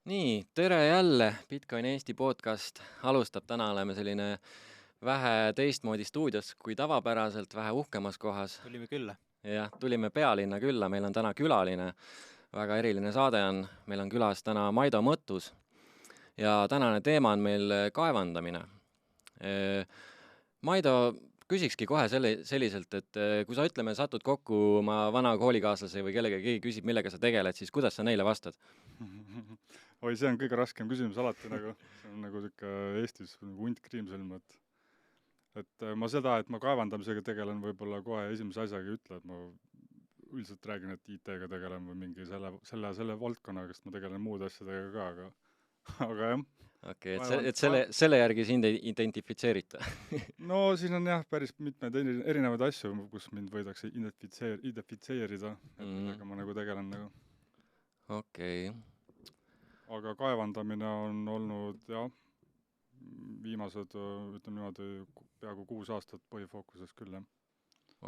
Nii, tere jälle, Bitcoin Eesti podcast alustab. Täna oleme selline vähe teistmoodi stuudios kui tavapäraselt, vähe uhkemas kohas. Tulime külla. Jah, tulime pealinna külla, meil on täna külaline, väga eriline saade on. Meil on külas täna Maido Mõttus ja tänane teema on meil kaevandamine. Maido, küsikski kohe selliselt, et kui sa satud kokku oma vana koolikaaslase või keegi küsib, millega sa tegeled, siis kuidas sa neile vastad? Oi, see on kõige raskem küsimus alati nagu, see on nagu siuke Eestis hunt kriimsõlm, et ma seda, et ma kaevandamisega tegelen, võib-olla kohe esimese asjaga ei ütle, et ma üldiselt räägin, et IT-ga tegelen või mingi selle valdkonnaga, sest ma tegelen muude asjadega ka, aga jah. Okei, et selle järgi sind ei identifitseerita? No siin on jah päris mitmed erinevaid asju, kus mind võidakse identifitseerida, et millega ma nagu tegelen nagu. Okei. Aga kaevandamine on olnud jah, viimased, ütleme niimoodi, peaaegu 6 aastat põhifookuses küll, jah.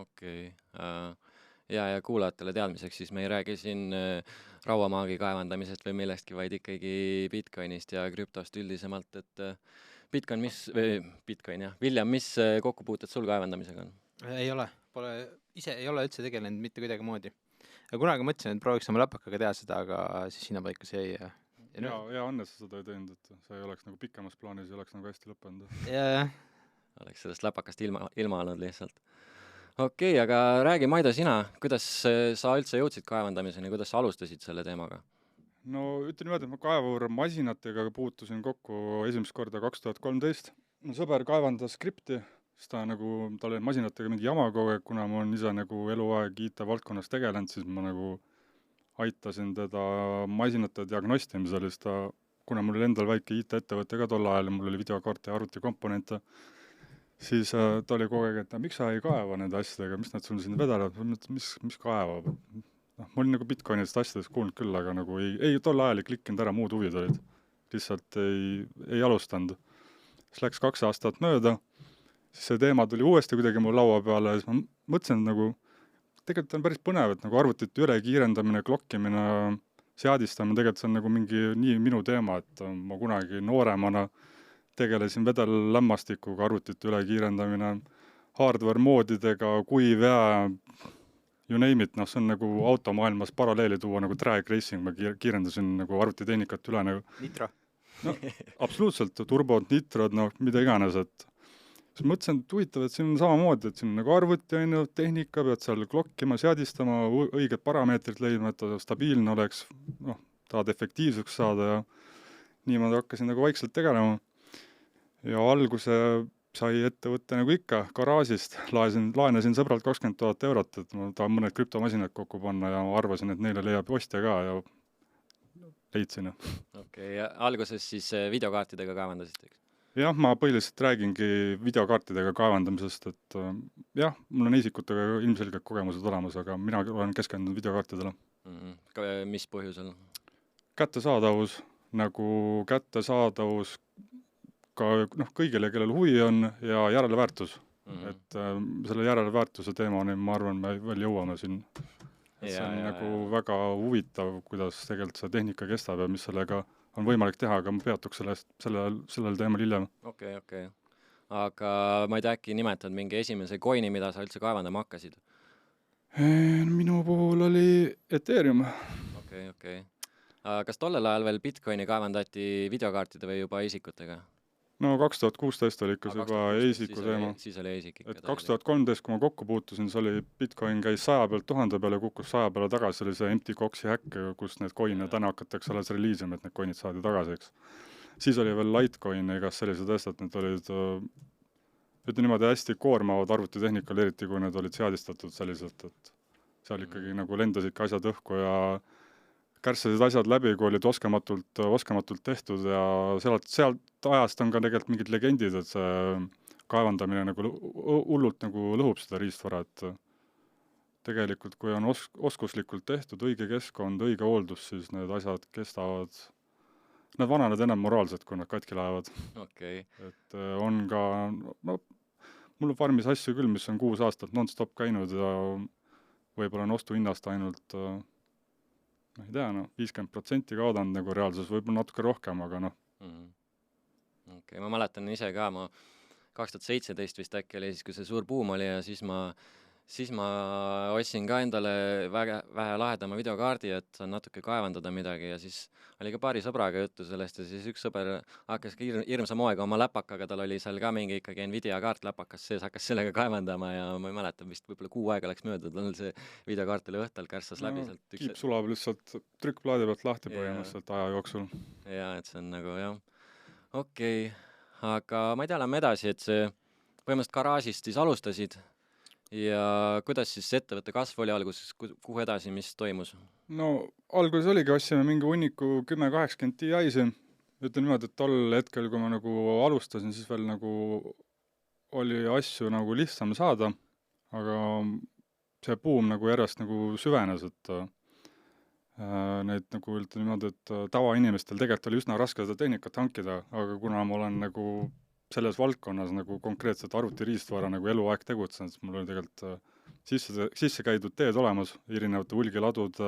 Okei. Ja kuulajatele teadmiseks, siis me ei räägi siin rauamaagi kaevandamisest või millestki, vaid ikkagi Bitcoinist ja krüptost üldisemalt, et Bitcoin, William, mis kokkupuuted sul kaevandamisega on? Ei ole, ise ei ole üldse tegelenud mitte kuidagi moodi. Ja kunagi mõtlesin, et prooviks oma läpakaga teha seda, aga siis sinna paika see ei. Ja Anne, sa seda ei teinud, et see ei oleks nagu pikemas plaanis, ei oleks nagu hästi lõppenud. Ja. Oleks sellest läpakast ilma olnud lihtsalt. Okei, aga räägi, Maido, sina, kuidas sa üldse jõudsid kaevandamiseni, kuidas sa alustasid selle teemaga? No ütlen niimoodi, et ma kaevurmasinatega puutusin kokku esimest korda 2013. Sõber kaevandas skripti, siis tal oli masinatega mingi jama kogu aeg, kuna ma olen ise nagu eluaeg IT-valdkonnas tegelenud, siis ma nagu aitasin teda masinate diagnostimisel, siis kuna mul oli endal väike IT-ettevõte ka tol ajal, mul oli videokaart ja arvutikomponente, siis ta oli kogu aeg, et miks sa ei kaeva nende asjadega, mis nad sul siin vedelevad, mis kaevab? Ma olin nagu Bitcoinist asjadest kuulnud küll, aga nagu ei tol ajal ei klikkinud ära, muud huvid olid. Lihtsalt ei alustanud. Siis läks 2 aastat mööda, siis see teema tuli uuesti kuidagi mu laua peale ja siis ma mõtlesin, et nagu tegelikult on päris põnev, et nagu arvutite üle kiirendamine, klokkimine, seadistamine, tegelikult see on nagu mingi nii minu teema, et ma kunagi nooremana tegelesin vedellämmastikuga, arvutite üle kiirendamine, hardware moodidega, kuivjää, you name it, see on nagu automaailmas paralleeli tuua nagu drag racing, ma kiirendasin nagu arvutitehnikat üle nagu. Nitro. No, absoluutselt, turbod, nitrod, mida iganes, et siis mõtlesin, et huvitav, et siin on samamoodi, et siin on nagu arvuti, tehnika, pead seal klokkima, seadistama, õiged parameetrid leidma, et ta stabiilne oleks, tahad efektiivseks saada ja niimoodi hakkasin nagu vaikselt tegelema. Ja alguse sai ettevõtte nagu ikka garaažist, laenasin sõbralt 20 000 eurot, et ma tahan mõned krüptomasinad kokku panna ja arvasin, et neile leiab ostja ka ja leidsin. Okei, ja alguses siis videokaartidega kaevandasid, eks? Jah, ma põhiliselt räägingi videokaartidega kaevandamisest, et jah, mul on isikutega ilmselgelt kogemused olemas, aga mina olen keskendunud videokaartidele. Mis põhjusel? Kättesaadavus ka kõigile, kellel huvi on ja järeleväärtus. Et selle järeleväärtuse teemani, ma arvan, me veel jõuame siin. See on nagu väga huvitav, kuidas tegelikult see tehnika kestab ja mis sellega on võimalik teha, aga ma peatuks sellel teemal hiljem. Okei. Aga ma ei tea, äkki nimetad mingi esimese coini, mida sa üldse kaevandama hakkasid? Minu puhul oli Ethereum. Okei. Kas tollel ajal veel Bitcoini kaevandati videokaartide või juba isikutega? No 2016 oli ikka see juba eisiku teema. Siis oli eisik ikka. Et 2013, kui ma kokku puutusin, see oli Bitcoin käis 100 pealt 1000 peale, kukkus 100 peale tagasi, oli see Mt. Goxi häkk, kus need coin'e täna hakatakse alles reliisima, et need coin'id saadi tagasi, eks. Siis oli veel Litecoin ja igas sellised asjad, need olid niimoodi hästi koormavad arvutitehnikal, eriti kui need olid seadistatud selliselt, et seal ikkagi nagu lendasid ka asjad õhku ja kärsasid asjad läbi, kui olid oskamatult tehtud ja sealt ajast on ka tegelikult mingid legendid, et see kaevandamine nagu hullult nagu lõhub seda riistvara, et tegelikult kui on oskuslikult tehtud, õige keskkond, õige hooldus, siis need asjad kestavad, nad vananed enam moraalselt, kui nad katki lähevad. Okei. Et on ka, mul on farmis asju küll, mis on 6 aastat non-stop käinud ja võib-olla on ostuhinnast ainult ma ei tea, 50% kaotanud nagu reaalsus, võib-olla natuke rohkem, aga Okei, ma mäletan ise ka, ma 2017 vist äkki oli siis, kui see suur buum oli ja siis ma ostsin ka endale vähe lahedama videokaardi, et saan natuke kaevandada midagi ja siis oli ka paari sõbraga juttu sellest ja siis üks sõber hakkaski hirmsa moega oma läpakaga, tal oli seal ka mingi ikkagi Nvidia kaart läpakas sees, hakkas sellega kaevandama ja ma ei mäleta, vist võib-olla 6 aega läks mööda, tal see videokaart oli õhtal kärssas läbi sealt. kiip sulab lihtsalt trükkplaadi pealt lahti põhimõtteliselt aja jooksul. Jaa, et see on nagu jah. Okei, aga ma ei tea, lähme edasi, et see põhimõtteliselt garaažist siis alustasid ja kuidas siis ettevõtte kasv oli alguses, kuhu edasi, mis toimus? No alguses oligi, ostsime mingi hunniku 1080 Ti-si, ütlen niimoodi, et tol hetkel, kui ma nagu alustasin, siis veel nagu oli asju nagu lihtsam saada, aga see buum nagu järjest nagu süvenes, et neid nagu ütlen niimoodi, et tavainimestel tegelikult oli üsna raske seda tehnikat hankida, aga kuna ma olen nagu selles valdkonnas nagu konkreetselt arvutiriistvara nagu eluaeg tegutsenud, siis mul oli tegelikult sisse käidud teed olemas, erinevate hulgiladud,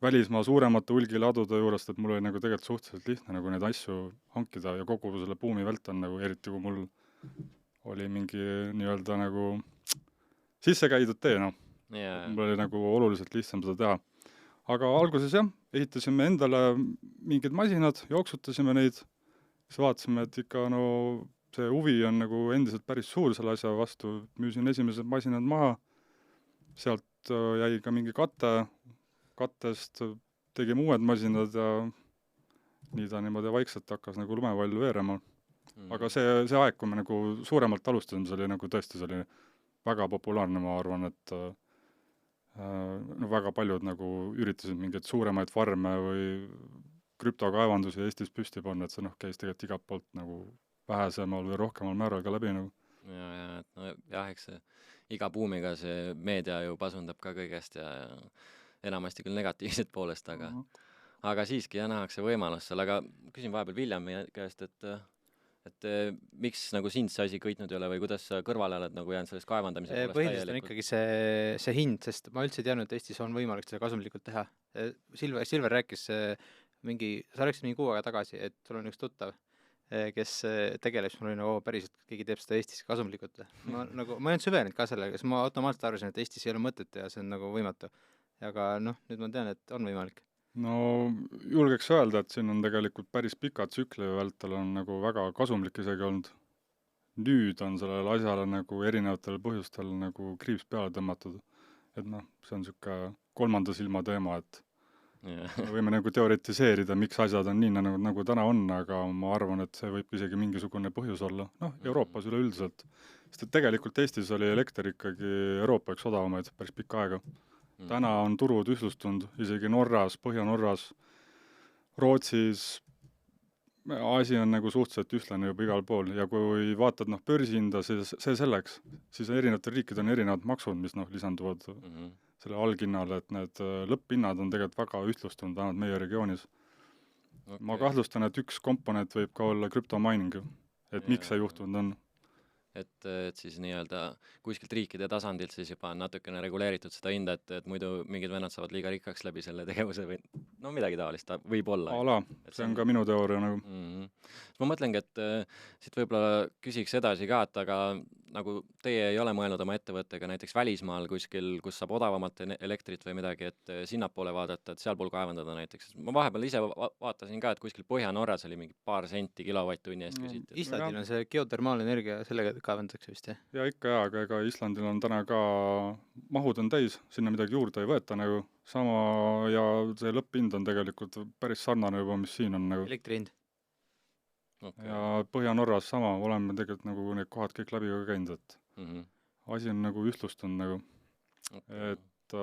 välismaa suuremate hulgiladude juurest, et mul oli nagu tegelikult suhteliselt lihtne nagu neid asju hankida ja kogu selle buumi vältan nagu, eriti kui mul oli mingi nii-öelda nagu sisse käidud tee, Mul oli nagu oluliselt lihtsam seda teha. Aga alguses jah, ehitasime endale mingid masinad, jooksutasime neid, siis vaatasime, et ikka see huvi on nagu endiselt päris suur selle asja vastu, müüsin esimesed masinad maha, sealt jäi ka mingi kattest tegime uued masinad ja nii ta niimoodi vaikselt hakkas nagu lumepallu veerema. Aga see aeg, kui me nagu suuremalt alustasime, see oli nagu tõesti, see oli väga populaarne, ma arvan, et väga paljud nagu üritasid mingeid suuremaid farme või krüptokaevandusi Eestis püsti panna, et see käis tegelikult igalt poolt nagu vähesemal või rohkemal määral ka läbi nagu. Eks see iga buumiga see meedia ju pasundab ka kõigest ja enamasti küll negatiivset poolest, aga siiski nähakse võimalus seal, aga küsin vahepeal Viljami käest, et miks nagu sind see asi kõitnud ei ole või kuidas sa kõrvale oled nagu jäänud sellest kaevandamise poolest põhiliselt on ikkagi see hind, sest ma üldse ei teadnud, et Eestis on võimalik seda kasumlikult teha. Silver rääkis sa rääkisid mingi 6 aega tagasi, et sul on üks tuttav, kes tegeleb, siis mul oli päriselt, keegi teeb seda Eestis kasumlikult. Ma ei olnud süvenenud ka sellega, siis ma automaatselt arvasin, et Eestis ei ole mõtet ja see on nagu võimatu. Aga nüüd ma tean, et on võimalik. No julgeks öelda, et siin on tegelikult päris pika tsükli vältel on nagu väga kasumlik isegi olnud. Nüüd on sellele asjale nagu erinevatel põhjustel nagu kriips peale tõmmatud. Et see on siuke kolmanda silma teema, et me võime nagu teoretiseerida, miks asjad on nii nagu täna on, aga ma arvan, et see võib isegi mingisugune põhjus olla. Euroopas üleüldiselt. Sest et tegelikult Eestis oli elekter ikkagi Euroopa üks odavamaid päris pikka aega. Täna on turud ühtlustunud, isegi Norras, Põhja-Norras, Rootsis, asi on nagu suhteliselt ühtlane juba igal pool ja kui vaatad börsihinda, see selleks, siis erinevatel riikidel on erinevad maksud, mis lisanduvad selle alghinnale, et need lõpphinnad on tegelikult väga ühtlustunud, vähemalt meie regioonis. Okay. Ma kahtlustan, et üks komponent võib ka olla krüptomining, et miks see juhtunud on. Et siis nii-öelda kuskilt riikide tasandilt siis juba on natukene reguleeritud seda hinda, et muidu mingid vennad saavad liiga rikkaks läbi selle tegevuse või midagi taolist võib olla. See on ka minu teooria nagu. Ma mõtlengi, et siit võib-olla küsiks edasi ka, et aga nagu teie ei ole mõelnud oma ettevõttega näiteks välismaal kuskil, kus saab odavamat elektrit või midagi, et sinnapoole vaadata, et sealpool kaevandada näiteks. Ma vahepeal ise vaatasin ka, et kuskil Põhja-Norras oli mingi paar senti kilovatt-tunni eest küsiti. Islandil on see geotermaalenergia, sellega kaevandatakse vist, jah? Ja ikka aga ega Islandil on täna ka mahud on täis, sinna midagi juurde ei võeta nagu sama ja see lõpphind on tegelikult päris sarnane juba, mis siin on nagu. Elektrihind. Okay. Ja Põhja-Norras sama, oleme tegelikult nagu need kohad kõik läbi ka käinud, et asi on nagu ühtlustunud nagu. Okay. Et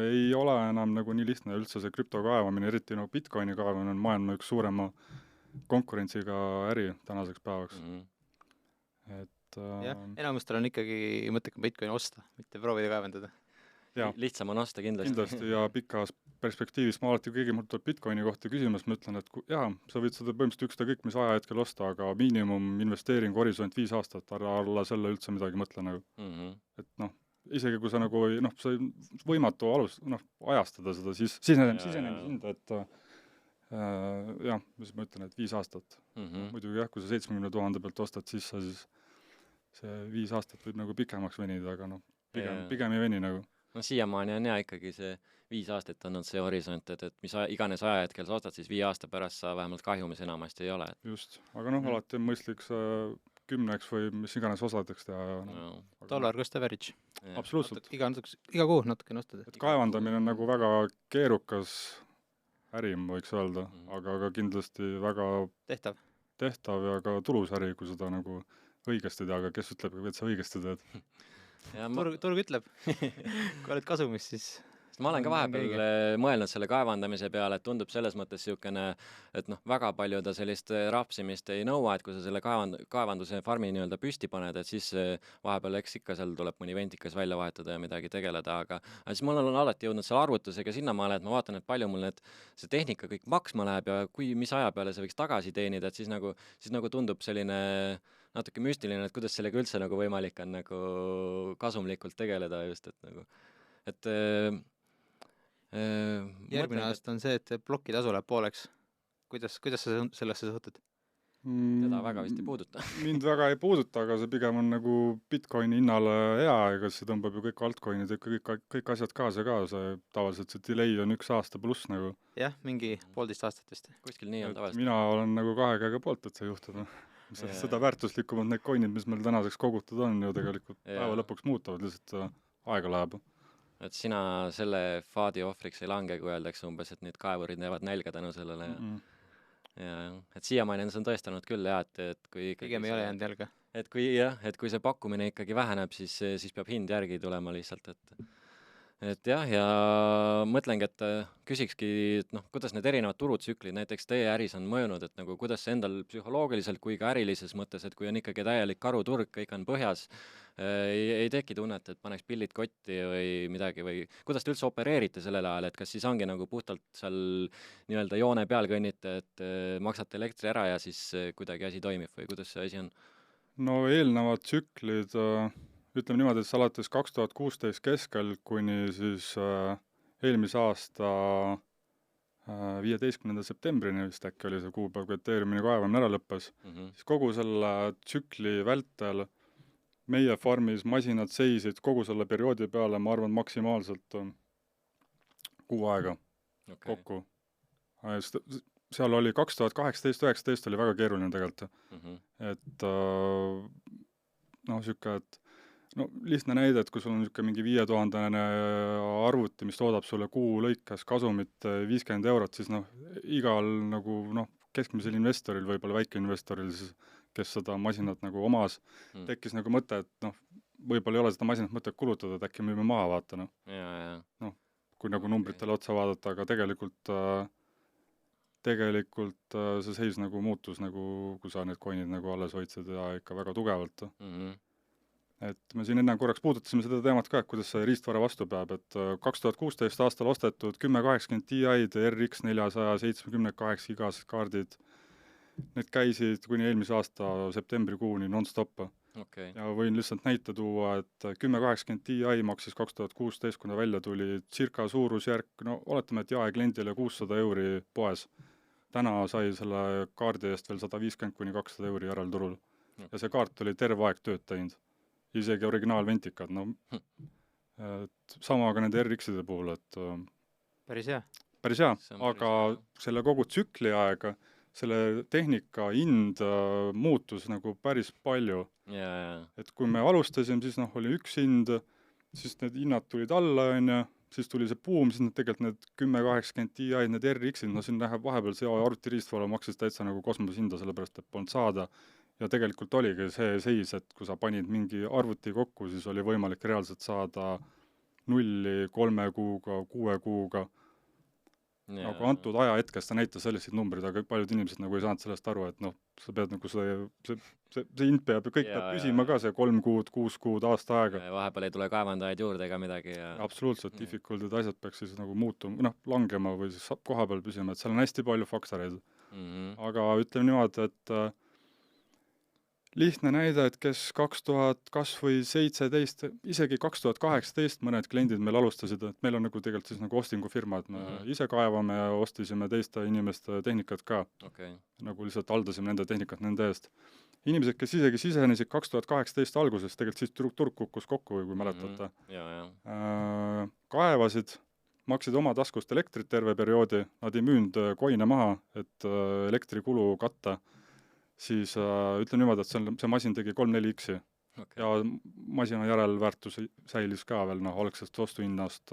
ei ole enam nagu nii lihtne üldse see krüptokaevamine, eriti nagu Bitcoini kaevamine on maailma üks suurema konkurentsiga äri tänaseks päevaks. Et enamustel on ikkagi mõttekam Bitcoini osta, mitte proovida kaevandada. Lihtsam on osta kindlasti. Kindlasti ja pikas perspektiivis ma alati kõigi mul tuleb Bitcoini kohta küsimas, ma ütlen, et sa võid seda põhimõtteliselt ükskõik mis ajahetkel osta, aga miinimum investeering horisont 5 aastat, alla selle üldse midagi mõtle nagu. Et isegi kui sa nagu ei, noh, see võimatu ajastada seda sisenemishinda, et jah, mis ma ütlen, et 5 aastat. Muidugi jah, kui sa 70 000 pealt ostad sisse, siis see 5 aastat võib nagu pikemaks venida, aga noh, pigem ei veni nagu. No siiamaani on ikkagi see 5 aastat olnud see horisont, et mis iganes ajahetkel sa ostad, siis 5 aasta pärast sa vähemalt kahjumis enamasti ei ole. Just, aga noh, alati on mõistlik see 10 või mis iganes osadeks teha. Dollar cost average. Absoluutselt. Iga kuu natuke nostad. Et kaevandamine on nagu väga keerukas äri, ma võiks öelda, aga kindlasti väga tehtav ja ka tulus äri, kui seda nagu õigesti teha, aga kes ütleb, et sa õigesti teed? Turg ütleb, kui oled kasumis, siis... Ma olen ka vahepeal mõelnud selle kaevandamise peale, et tundub selles mõttes siukene, et noh, väga palju ta sellist rapsimist ei nõua, et kui sa selle kaevanduse farmi nii-öelda püsti paned, et siis vahepeal eks ikka seal tuleb mõni ventikas välja vahetada ja midagi tegeleda, aga siis mul on alati jõudnud selle arvutusega sinnamaale, et ma vaatan, et palju mul see tehnika kõik maksma läheb ja mis aja peale see võiks tagasi teenida, et siis nagu tundub selline natuke müstiline, et kuidas sellega üldse nagu võimalik on nagu kasumlikult tegeleda just, et nagu, et järgmine aasta on see, et plokitasu läheb pooleks. Kuidas sa sellesse suhtud? Teda väga vist ei puuduta. Mind väga ei puuduta, aga see pigem on nagu Bitcoini hinnale hea, ega see tõmbab ju kõik altcoinid ja kõik asjad kaasa ka. See tavaliselt see delay on 1 aasta pluss nagu. Jah, mingi 1,5 aastat vist. Kuskil nii on tavaliselt. Mina olen nagu 2 käega poolt, et see juhtub. Seda väärtuslikumad need coinid, mis meil tänaseks kogutud on ju tegelikult päeva lõpuks muutuvad, lihtsalt aega läheb. Et sina selle faadi ohvriks ei lange, kui öeldakse umbes, et nüüd kaevurid näevad nälga tänu sellele. Ja, et siiamaani on see tõestanud küll, et kui pigem ei ole jäänud jälga. Et kui see pakkumine ikkagi väheneb, siis peab hind järgi tulema lihtsalt, et jah, ja mõtlengi, et küsikski, et noh, kuidas need erinevad turutsüklid näiteks teie äris on mõjunud, et nagu kuidas see endal psühholoogiliselt kui ka ärilises mõttes, et kui on ikkagi täielik karuturg, kõik on põhjas, ei teki tunnet, et paneks pillid kotti või midagi või kuidas te üldse opereerite sellel ajal, et kas siis ongi nagu puhtalt seal nii-öelda joone peal kõnnite, et maksate elektri ära ja siis kuidagi asi toimib või kuidas see asi on? No eelnevad tsüklid, ütleme niimoodi, et alates 2016 keskel kuni siis eelmise aasta 15. septembrini vist äkki oli see kuupäev, kui eteeriumine kaevamine ära lõppes, siis kogu selle tsükli vältel meie farmis masinad seisid kogu selle perioodi peale, ma arvan, maksimaalselt 6 aega kokku. Seal oli 2018-2019 oli väga keeruline tegelikult. Et siuke, et lihtne näide, et kui sul on niisugune mingi 5000 arvuti, mis toodab sulle kuu lõikes kasumit 50 €, siis igal nagu keskmisel investoril, võib-olla väikeinvestoril, siis, kes seda masinat nagu omas, tekkis nagu mõte, et võib-olla ei ole seda masinat mõtet kulutada, et äkki müüme maha vaata. Kui nagu numbritele otsa vaadata, aga tegelikult see seis nagu muutus, nagu, kui sa need coinid nagu alles hoidsid ja ikka väga tugevalt. Et me siin enne korraks puudutasime seda teemat ka, et kuidas see riistvara vastu peab, et 2016 aastal ostetud 1080 Ti-d, RX 478 gigased kaardid, need käisid kuni eelmise aasta septembrikuuni non-stop. Ja võin lihtsalt näite tuua, et 1080 Ti maksis 2016, kuna välja tuli circa suurusjärk, oletame, et jaekliendile 600 € poes. Täna sai selle kaardi eest veel 150 kuni 200 € järelturul. Ja see kaart oli terve aeg tööd teinud. Isegi originaalventikad, sama ka nende RX-ide puhul, et päris hea, aga selle kogu tsükli aega selle tehnika hind muutus nagu päris palju. Et kui me alustasime, siis oli üks hind, siis need hinnad tulid alla, siis tuli see buum, siis tegelikult need 1080 Ti, need RX-id, siin läheb vahepeal see arvutiriistvara maksis täitsa nagu kosmoshinda, sellepärast, et polnud saada. Ja tegelikult oligi see seis, et kui sa panid mingi arvuti kokku, siis oli võimalik reaalselt saada 0 3 kuuga, 6 kuuga. Aga antud aja hetkest ta näitas selliseid numbrid, aga paljud inimesed nagu ei saanud sellest aru, et sa pead nagu see hind peab ja kõik peab püsima ka see 3 kuud, 6 kuud, aasta aega. Vahepeal ei tule kaevandajaid juurde ega midagi. Absoluutselt, difficultid asjad peaks siis nagu muutuma, langema või siis koha peal püsima, et seal on hästi palju faktoreid. Aga ütleme niimoodi, et lihtne näide, et kes 2000 kas või 17, isegi 2018 mõned kliendid meil alustasid, et meil on nagu tegelikult siis nagu ostingufirma, et me ise kaevame ja ostisime teiste inimeste tehnikat ka. okei. Nagu lihtsalt haldasime nende tehnikat nende eest. Inimesed, kes isegi sisenesid 2018 alguses, tegelikult siis turg kukkus kokku, kui mäletate. Kaevasid, maksid oma taskust elektrit terve perioodi, nad ei müünud koine maha, et elektrikulu katta, siis ütlen niimoodi, et see masin tegi 3-4x Okay. ja masina järelväärtus säilis ka veel algsest ostuhinnast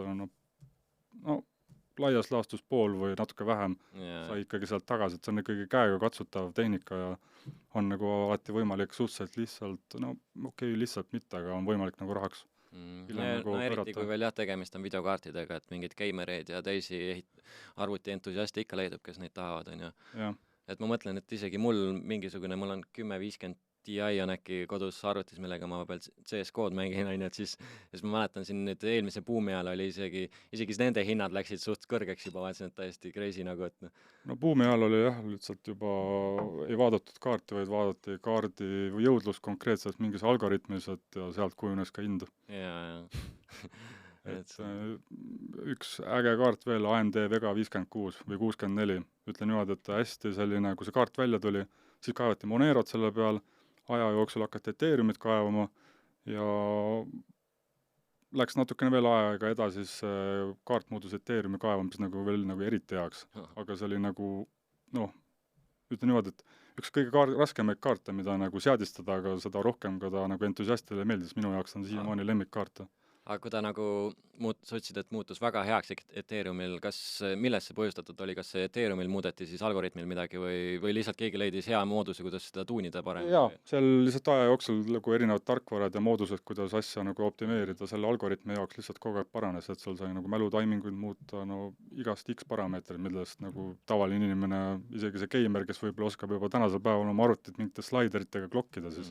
laias laastus pool või natuke vähem sai ikkagi sealt tagasi, et see on ikkagi käega katsutav tehnika ja on nagu alati võimalik suhteliselt lihtsalt, lihtsalt mitte, aga on võimalik nagu rahaks. Eriti kui veel tegemist on videokaartidega, et mingid geimereid ja teisi arvutientusiaste ikka leidub, kes neid tahavad, on ju. Et ma mõtlen, et isegi mul on 10-50 Ti on äkki kodus arvutis, millega ma peal CS-kood mängin, on ju, et siis ma mäletan siin nüüd eelmise buumi ajal oli isegi nende hinnad läksid suht kõrgeks juba, vaatasin, et täiesti crazy nagu, et buumi ajal oli lihtsalt juba ei vaadatud kaarti, vaid vaadati kaardi või jõudlus konkreetselt mingis algoritmis, et ja sealt kujunes ka hind. Et üks äge kaart veel, AMD Vega 56 või 64, ütlen niimoodi, et hästi selline, kui see kaart välja tuli, siis kaevati Monerot selle peal, aja jooksul hakati Ethereumit kaevama ja läks natukene veel aega edasi, siis kaart muutus Ethereumi kaevamis veel eriti heaks, aga see oli ütlen niimoodi, et üks kõige raskemaid kaarte, mida seadistada, aga seda rohkem, kui ta entusiastile meeldis, minu jaoks on siiamaani lemmikkaarte. Aga kui ta sa ütlesid, et muutus väga heaks Ethereumil, millest see põhjustatud oli, kas see Ethereumil muudeti siis algoritmil midagi või lihtsalt keegi leidis hea mooduse, kuidas seda tuunida parem? Jaa, seal lihtsalt aja jooksul erinevad tarkvarad ja moodused, kuidas asja optimeerida, selle algoritmi jaoks lihtsalt kogu aeg paranes, et sul sai mälutaiminguid muuta, igast X parameetrid, millest tavaline inimene, isegi see geimer, kes võib-olla oskab juba tänasel päeval oma arvutit mingite slaideritega klokkida, siis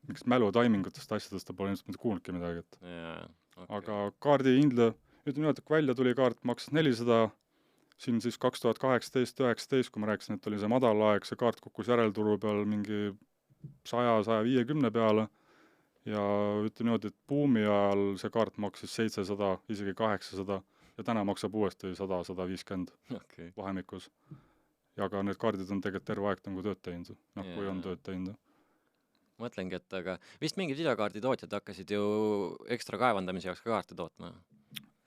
mingist mälutaimingutest asjadest ta pole ilmselt mitte kuulnudki midagi, et aga kaardi hindle, ütlen niimoodi, et kui välja tuli kaart, maksis 400, siin siis 2018-19, kui ma rääkisin, et oli see madal aeg, see kaart kukkus järelturu peal mingi 100-150 peale ja ütlen niimoodi, et buumi ajal see kaart maksis 700, isegi 800 ja täna maksab uuesti 100-150 vahemikus. Ja ka need kaardid on tegelikult terve aeg tööd teinud, kui on tööd teinud. Mõtlengi, et aga vist mingid videokaardi tootjad hakkasid ju ekstra kaevandamise jaoks ka kaarte tootma.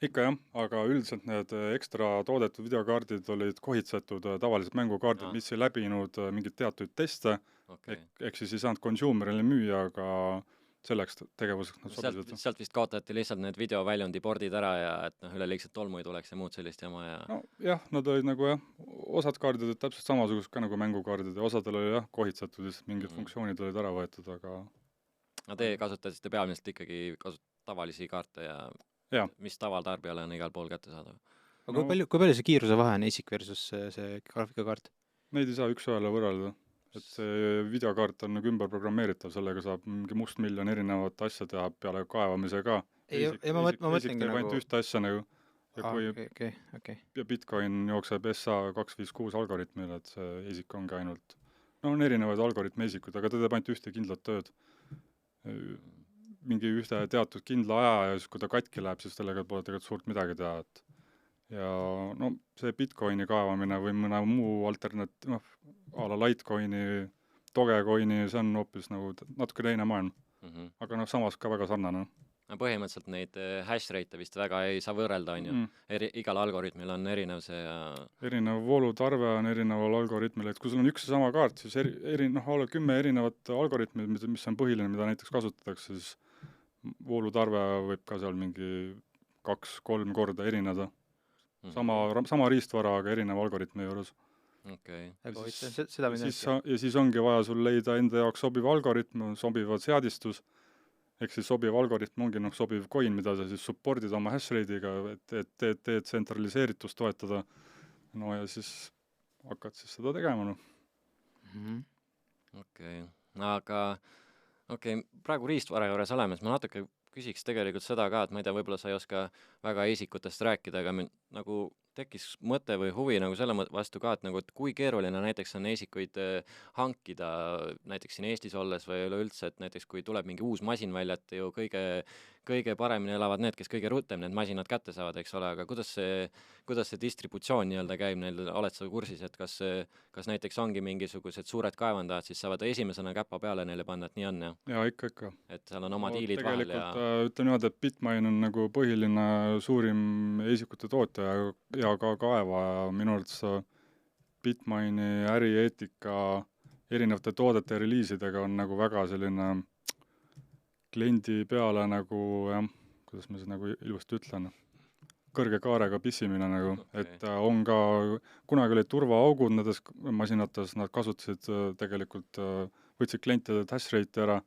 Ikka jah, aga üldiselt need ekstra toodetud videokaardid olid kohitsetud tavalised mängukaardid, mis ei läbinud mingid teatuid teste, ehk siis ei saanud consumer'ile müüa, aga selleks tegevuseks nad sobisid. Sealt vist kaotati lihtsalt need videoväljundi pordid ära ja et üleliigselt tolmu ei tuleks ja muud sellist jama ja... jah, nad olid osad kaardid olid täpselt samasugused ka mängukaardid ja osadel oli kohitsetud, lihtsalt mingid funktsioonid olid ära võetud, aga... Te kasutasite peamiselt ikkagi tavalisi kaarte ja mis tavatarbijale on igal pool kätte saadav. Aga kui palju see kiiruse vahe on ASIC versus see graafikakaart? Neid ei saa üks ühele võrrelda. Et see videokaart on ümber programmeeritav, sellega saab mingi must miljon erinevat asja teha peale kaevamise ka. Ma mõtlengi ainult ühte asja ja Bitcoin jookseb SA256 algoritmile, et see ESIC ongi ainult, on erinevaid algoritmi ESICud, aga ta teeb ainult ühte kindlat tööd. Mingi ühte teatud kindla aja ja siis kui ta katki läheb, siis sellega pole tegelikult suurt midagi teha, et ja see Bitcoini kaevamine või mõne muu a la Litecoini, Dogecoini, see on hoopis natuke teine maailm. Aga samas ka väga sarnane. Põhimõtteliselt neid hash rate vist väga ei saa võrrelda, on ju. Igal algoritmil on erinev see ja... Erinev voolutarve on erineval algoritmil, et kui sul on üks ja sama kaart, siis 10 erinevat algoritmid, mis on põhiline, mida näiteks kasutatakse, siis voolutarve võib ka seal mingi 2-3 korda erineda. Sama riistvara, aga erineva algoritmi juures. Ja siis ongi vaja sul leida enda jaoks sobiv algoritm, sobivad seadistus, ehk siis sobiv algoritm ongi sobiv coin, mida sa siis supportid oma hashrate'iga, et tsentraliseeritust toetada. Ja siis hakkad siis seda tegema. Aga praegu riistvara juures olemas, ma natuke küsiks tegelikult seda ka, et ma ei tea, võib-olla sa ei oska väga esikutest rääkida, aga tekkis mõte või huvi nagu selle vastu ka, et nagu, et kui keeruline näiteks on esikuid hankida näiteks siin Eestis olles või üleüldse, et näiteks kui tuleb mingi uus masin välja, et ju kõige paremini elavad need, kes kõige rutem need masinad kätte saavad, eks ole, aga kuidas see distributsioon nii-öelda käib neil, oled sa kursis, et kas näiteks ongi mingisugused suured kaevandajad, siis saavad esimesena käpa peale neile panna, et nii on, jah? Jaa, ikka. Et seal on oma diilid vahel ja Tegelikult ütleme niimoodi, et Bitmain on nagu põhiline suurim esikute tootja ja ka kaevaja. Minu arvates Bitmaini ärieetika erinevate toodete ja reliisidega on nagu väga selline kliendi peale nagu, jah, kuidas ma siis nagu ilusti ütlen, kõrge kaarega pissimine nagu, et on ka, kunagi olid turvaaugud nendes masinates, nad kasutasid tegelikult, võtsid klientide hash rate'i ära,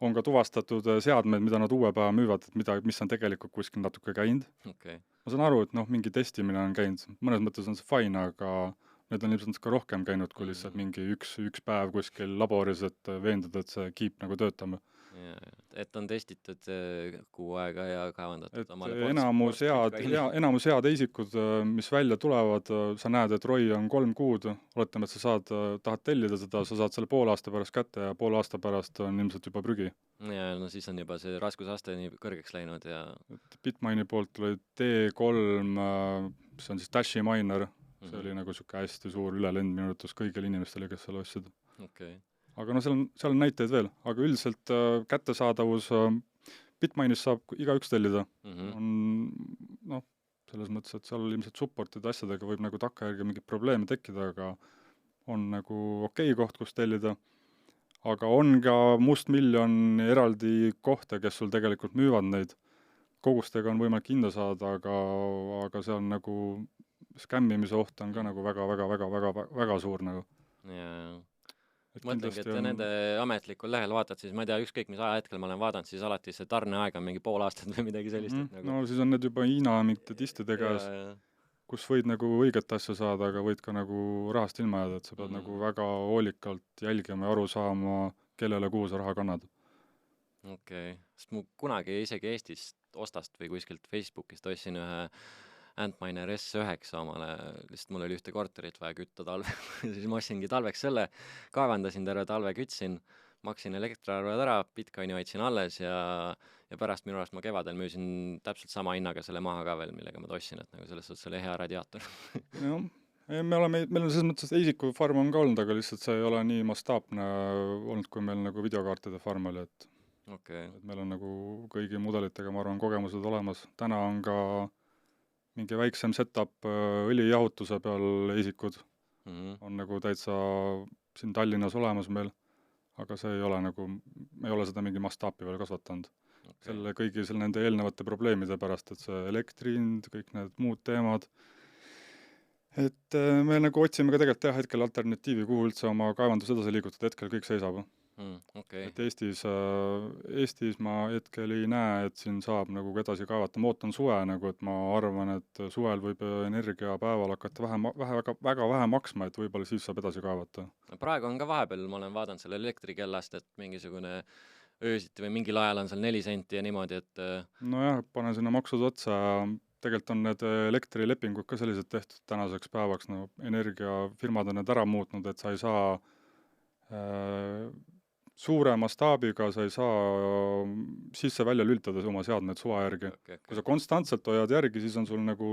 on ka tuvastatud seadmed, mida nad uue päeva müüvad, et mis on tegelikult kuskil natuke käinud. okei. Ma saan aru, et mingi testimine on käinud, mõnes mõttes on see fine, aga need on ilmselt ka rohkem käinud, kui lihtsalt mingi üks päev kuskil laboris, et veenduda, et see kiip nagu töötama. Et on testitud kuu aega ja kaevandatud et enamus head isikud, mis välja tulevad, sa näed, et ROI on 3 kuud, oletame, et sa tahad tellida seda, sa saad selle poole aasta pärast kätte ja poole aasta pärast on ilmselt juba prügi. Ja no siis on juba see raskusaste nii kõrgeks läinud ja et Bitmaini poolt oli T3, see on siis Dashi miner, see oli nagu siuke hästi suur ülelend minu arvates kõigile inimestele, kes seal ostsid. okei. Aga seal on näiteid veel, aga üldiselt kättesaadavus Bitmainis saab igaüks tellida. On, selles mõttes, et seal ilmselt supportide asjadega võib nagu takkajärgi mingit probleeme tekkida, aga on nagu okei koht, kus tellida. Aga on ka mustmiljon eraldi kohta, kes sul tegelikult müüvad neid. Kogustega on võimalik hinda saada, aga see on nagu skämmimise oht on ka nagu väga suur nagu. Ja mõtlengi, et nende ametlikul lehel vaatad, siis ma ei tea, ükskõik mis ajahetkel ma olen vaadanud, siis alati see tarneaeg on mingi pool aastat või midagi sellist. Nagu... No siis on need juba Hiina mingite tistide käes, kus võid nagu õiget asja saada, aga võid ka nagu rahast ilma jääda, et sa pead nagu väga hoolikalt jälgima ja aru saama, kellele kuhu sa raha kannad. Okei. Sest mu kunagi isegi Eestist ostast või kuskilt Facebookist ostsin ühe Antminer S9 omale, lihtsalt mul oli ühte korterit vaja kütta talve, siis ma ostsingi talveks selle, kaevandasin terve talve, kütsin, maksin elektriarved ära, Bitcoini hoidsin alles ja pärast minu arust ma kevadel müüsin täpselt sama hinnaga selle maha ka veel, millega ma tossin, et nagu selles suhtes oli hea radiaator. Jah, meil on selles mõttes, et isiku farm on ka olnud, aga lihtsalt see ei ole nii mastaapne olnud, kui meil nagu videokaartide farm oli, et meil on nagu kõigi mudelitega, ma arvan, kogemused olemas. Täna on ka mingi väiksem setup õlijahutuse peal isikud on nagu täitsa siin Tallinnas olemas meil, aga see ei ole nagu, me ei ole seda mingi mastaapi veel kasvatanud. Selle kõigi nende eelnevate probleemide pärast, et see elektrihind, kõik need muud teemad. Et me nagu otsime ka tegelikult hetkel alternatiivi, kuhu üldse oma kaevandus edasi liigutada, hetkel kõik seisab. Et Eestis ma hetkel ei näe, et siin saab nagu edasi kaevata. Ma ootan suve nagu, et ma arvan, et suvel võib energia päeval hakata väga vähe maksma, et võib-olla siis saab edasi kaevata. Praegu on ka vahepeal, ma olen vaadanud selle elektrikellast, et mingisugune öösiti või mingil ajal on seal 4 senti ja niimoodi, et... Nojah, panen sinna maksud otsa. Tegelikult on need elektrilepingud ka sellised tehtud tänaseks päevaks. No, energiafirmad on need ära muutnud, et sa ei saa suure mastaabiga, sa ei saa sisse-välja lülitada oma seadmed suva järgi. Kui sa konstantselt hoiad järgi, siis on sul nagu,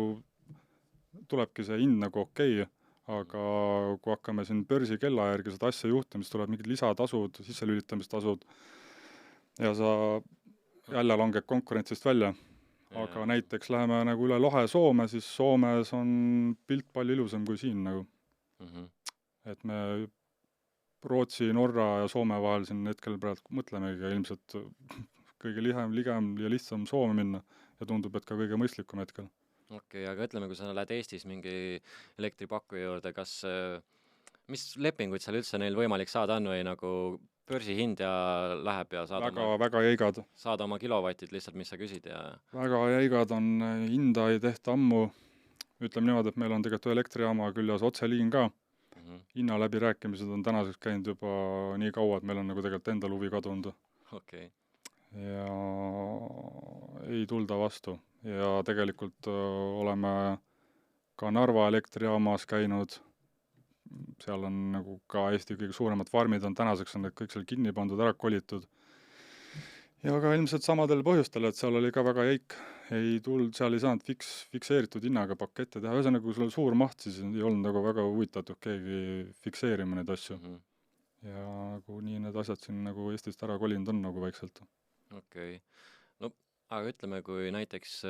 tulebki see hind nagu okei, aga kui hakkame siin börsi kella järgi seda asja juhtimist, tuleb mingid lisatasud, sisselülitamistasud ja sa jälle langed konkurentsist välja. Aga näiteks läheme nagu üle lahe Soome, siis Soomes on pilt palju ilusam kui siin nagu. Et me Rootsi, Norra ja Soome vahel siin hetkel praegu mõtlemegi ja ilmselt kõige ligem ja lihtsam Soome minna ja tundub, et ka kõige mõistlikum hetkel. Okei, aga ütleme, kui sa lähed Eestis mingi elektripakkuja juurde, mis lepinguid seal üldse neil võimalik saada on või nagu börsihind ja läheb ja väga jäigad. Saada oma kilovatid lihtsalt, mis sa küsid ja... Väga jäigad on, hinda ei tehta ammu. Ütleme niimoodi, et meil on tegelikult elektrijaama küljas otseliin ka. Hinna läbi rääkimised on tänaseks käinud juba nii kaua, et meil on nagu tegelikult endal huvi kadunud. Ja ei tulda vastu. Ja tegelikult oleme ka Narva elektrijaamas käinud, seal on nagu ka Eesti kõige suuremad farmid on tänaseks on need kõik seal kinni pandud, ära kolitud. Ja ka ilmselt samadel põhjustel, et seal oli ka väga jäik, seal ei saanud fikseeritud hinnaga pakette teha, ühesõnaga kui sul on suur maht, siis ei olnud nagu väga huvitatud keegi fikseerima neid asju. Ja nagu nii need asjad siin nagu Eestist ära kolinud on nagu vaikselt. Okei. No aga ütleme, kui näiteks,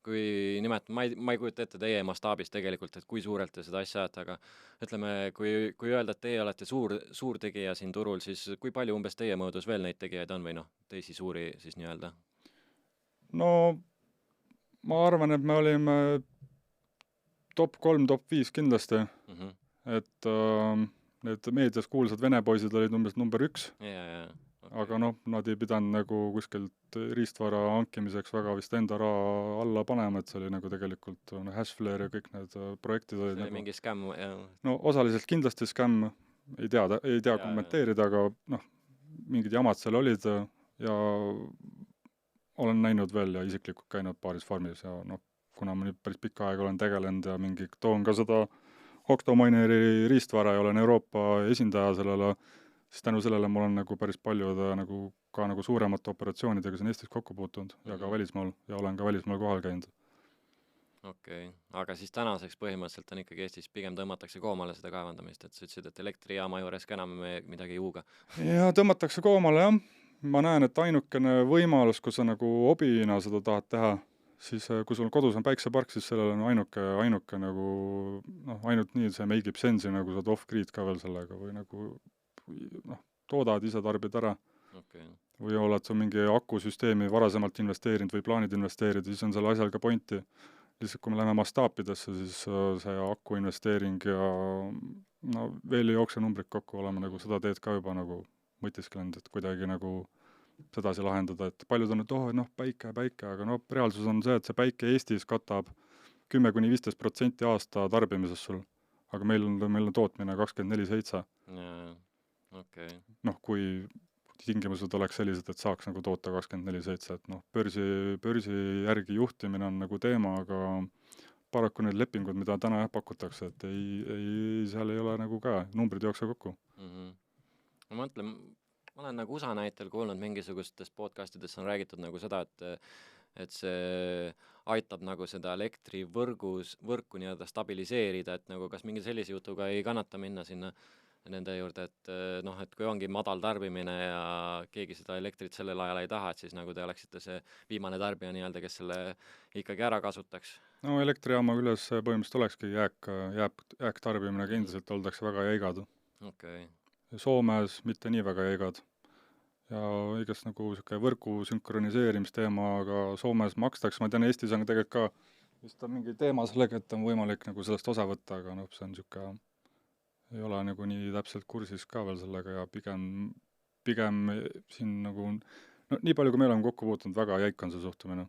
kui ma ei kujuta ette teie mastaabis tegelikult, et kui suurelt te seda asja ajate, aga ütleme, kui öelda, et teie olete suur tegija siin turul, siis kui palju umbes teie mõõdus veel neid tegijaid on või noh, teisi suuri siis nii-öelda? No ma arvan, et me olime top 3, top 5 kindlasti, et need meedias kuulsad vene poisid olid umbes number 1, aga noh, nad ei pidanud nagu kuskilt riistvara hankimiseks väga vist enda raha alla panema, et see oli nagu tegelikult Hashflare ja kõik need projektid olid see oli nagu... mingi skämm, jah. No osaliselt kindlasti skämm, ei tea kommenteerida, aga noh, mingid jamad seal olid ja olen näinud veel ja isiklikult käinud paaris farmis ja noh, kuna ma nüüd päris pikka aega olen tegelenud ja mingi toon ka seda Octomineri riistvara ja olen Euroopa esindaja sellele, siis tänu sellele ma olen nagu päris paljude nagu ka nagu suuremate operatsioonidega siin Eestis kokku puutunud ja ka välismaal ja olen ka välismaal kohal käinud. Okei. Aga siis tänaseks põhimõtteliselt on ikkagi Eestis pigem tõmmatakse koomale seda kaevandamist, et sa ütlesid, et elektrijaama juures ka enam midagi ei huuga. Ja tõmmatakse koomale, jah. Ma näen, et ainukene võimalus, kui sa nagu hobina seda tahad teha, siis kui sul kodus on päiksepark, siis sellel on ainuke nagu, noh, ainult nii see meigib sensi, nagu saad off-grid ka veel sellega või nagu, noh, toodad ise tarbid ära. Okay. Või oled sa mingi akusüsteemi varasemalt investeerinud või plaanid investeerida, siis on selle asjal ka pointi. Lihtsalt kui me läheme mastaapidesse, siis see aku investeering ja no, veel ei jookse numbrid kokku, oleme nagu seda teed ka juba nagu mõtisklenud, et kuidagi nagu sedasi lahendada, et paljud on, et noh, päike, aga noh, reaalsus on see, et see päike Eestis katab 10-15% aasta tarbimises sul, aga meil on tootmine 24/7. Okay. Noh, kui tingimused oleks sellised, et saaks nagu toota 24/7, et noh, börsi järgi juhtimine on nagu teema, aga paraku need lepingud, mida täna pakutakse, et seal ei ole nagu ka, numbrid jookse kokku. Ma mõtlen, ma olen nagu USA näitel kuulnud mingisugustest podcastidest on räägitud nagu seda, et see aitab nagu seda elektrivõrku nii-öelda stabiliseerida, et nagu kas mingi sellise jutuga ei kannata minna sinna nende juurde, et noh, et kui ongi madal tarbimine ja keegi seda elektrit sellel ajal ei taha, et siis nagu te oleksite see viimane tarbija nii-öelda, kes selle ikkagi ära kasutaks. No elektrijaama üles põhimõtteliselt olekski jääktarbimine, endiselt oldakse väga jäigad. Okay. Soomes mitte nii väga jäigad. Ja igast nagu siuke võrgu sünkroniseerimisteema, aga Soomes makstakse, ma tean, Eestis on tegelikult ka vist on mingi teema sellega, et on võimalik nagu sellest osa võtta, aga noh, see on siuke, ei ole nagu nii täpselt kursis ka veel sellega ja pigem siin nagu, no nii palju, kui me oleme kokku puutunud, väga jäik on see suhtumine.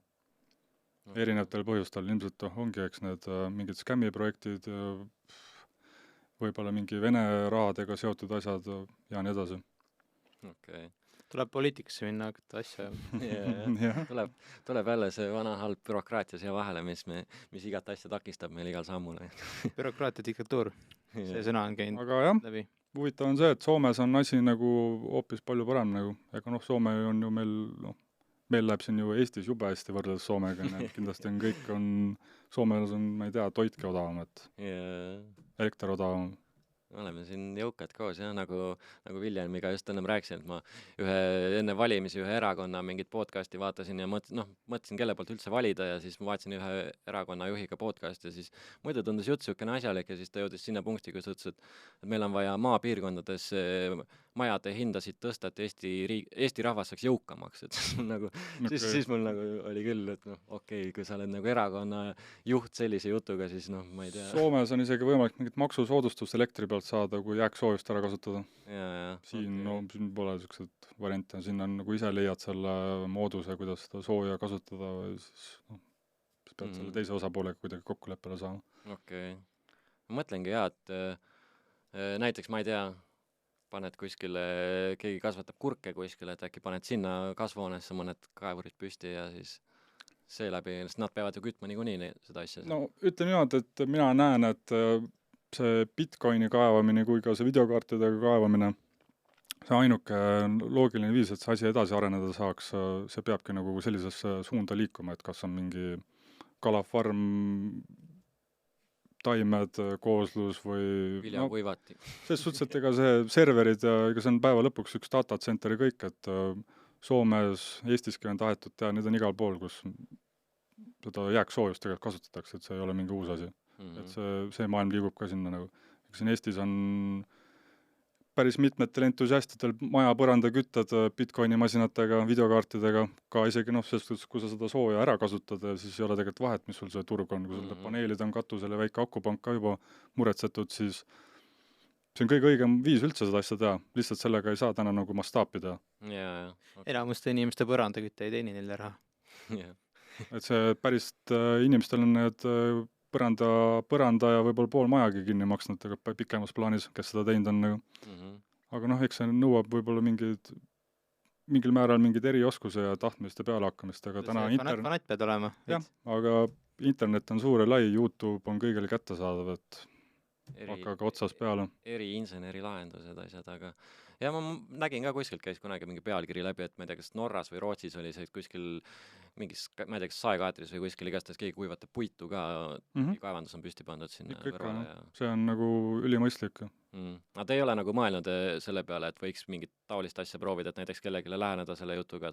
Erinevatel põhjustel, ilmselt ongi, eks need mingid skämmiprojektid, võib-olla mingi Vene rahadega seotud asjad ja nii edasi. Okay. Tuleb poliitikasse minna hakata asja. Tuleb jälle see vana halb bürokraatia siia vahele, mis igat asja takistab meil igal sammul. Bürokraatia diktatuur, see sõna on käinud aga jah, läbi. Huvitav on see, et Soomes on asi nagu hoopis palju parem nagu, ega noh, Soome on ju meil läheb siin ju Eestis jube hästi võrreldes Soomega, kindlasti on kõik Soomes on, ma ei tea, toitki odavam, et elekter odavam. Me oleme siin jõukad koos, jah, nagu Viljamiga just ennem rääkisin, et ma enne valimisi ühe erakonna mingit podcasti vaatasin ja mõtlesin, kelle poolt üldse valida ja siis ma vaatasin ühe erakonna juhiga podcasti ja siis muidu tundus jutt siukene asjalik ja siis ta jõudis sinna punkti, kus ütles, et meil on vaja maapiirkondades majade hindasid tõsta, et Eesti rahvas saaks jõukamaks, et nagu, siis mul nagu oli küll, et noh, okei, kui sa oled nagu erakonna juht sellise jutuga, siis noh, ma ei tea. Soomes on isegi võimalik mingit maksusoodustust elektri pealt saada, kui jääksoojust ära kasutada. Siin, siin pole sellised variante, siin on nagu ise leiad selle mooduse, kuidas seda sooja kasutada või siis pead selle teise osapoolega kuidagi kokkuleppele saama. Okei. Ma mõtlengi et näiteks ma ei tea, paned kuskile, keegi kasvatab kurke kuskile, et äkki paned sinna kasvuhoonesse mõned kaevurid püsti ja siis seeläbi, sest nad peavad ju kütma niikuinii seda asja. no ütleme niimoodi, et mina näen, et see Bitcoini kaevamine kui ka see videokaartidega kaevamine, see ainuke loogiline viis, et see asi edasi areneda saaks, see peabki nagu sellisesse suunda liikuma, et kas on mingi kalafarm, taimed, kooslus või viljakuivati. selles suhtes, et ega see serverid ja ega see on päeva lõpuks üks datacenteri kõik, et Soomes, Eestiski on tahetud teha, need on igal pool, kus seda jääksoojust tegelikult kasutatakse, et see ei ole mingi uus asi. Et see maailm liigub ka sinna nagu. Siin Eestis on päris mitmetel entusiastidel maja põrandakütted Bitcoini masinatega, videokaartidega, ka isegi selles suhtes, kui sa seda sooja ära kasutad, siis ei ole tegelikult vahet, mis sul see turg on, kui sul paneelid on katusel ja väike akupank ka juba muretsetud, siis see on kõige õigem viis üldse seda asja teha, lihtsalt sellega ei saa täna nagu mastaapi teha. Enamuste inimeste põrandakütte ei teeni neile raha. Et see päris inimestel on need põranda ja võib-olla pool majagi kinni maksnud pikemas plaanis, kes seda teinud on nagu. Aga noh, eks see nõuab võib-olla mingil määral mingid erioskusi ja tahtmist ja pealehakkamist, aga täna fanat pead olema. Jah, aga internet on suur ja lai, YouTube on kõigile kättesaadav, et hakkaga otsas peale. Eriinseneri lahendused asjad, aga ja ma nägin ka kuskilt käis kunagi mingi pealkiri läbi, et ma ei tea, kas Norras või Rootsis oli see kuskil mingis, ma ei tea, kas saekaatris või kuskil igastahes keegi kuivatab puitu ka, kaevandus on püsti pandud sinna kõrvale. See on nagu ülimõistlik. Aga te ei ole nagu mõelnud selle peale, et võiks mingit taolist asja proovida, et näiteks kellegile läheneda selle jutuga,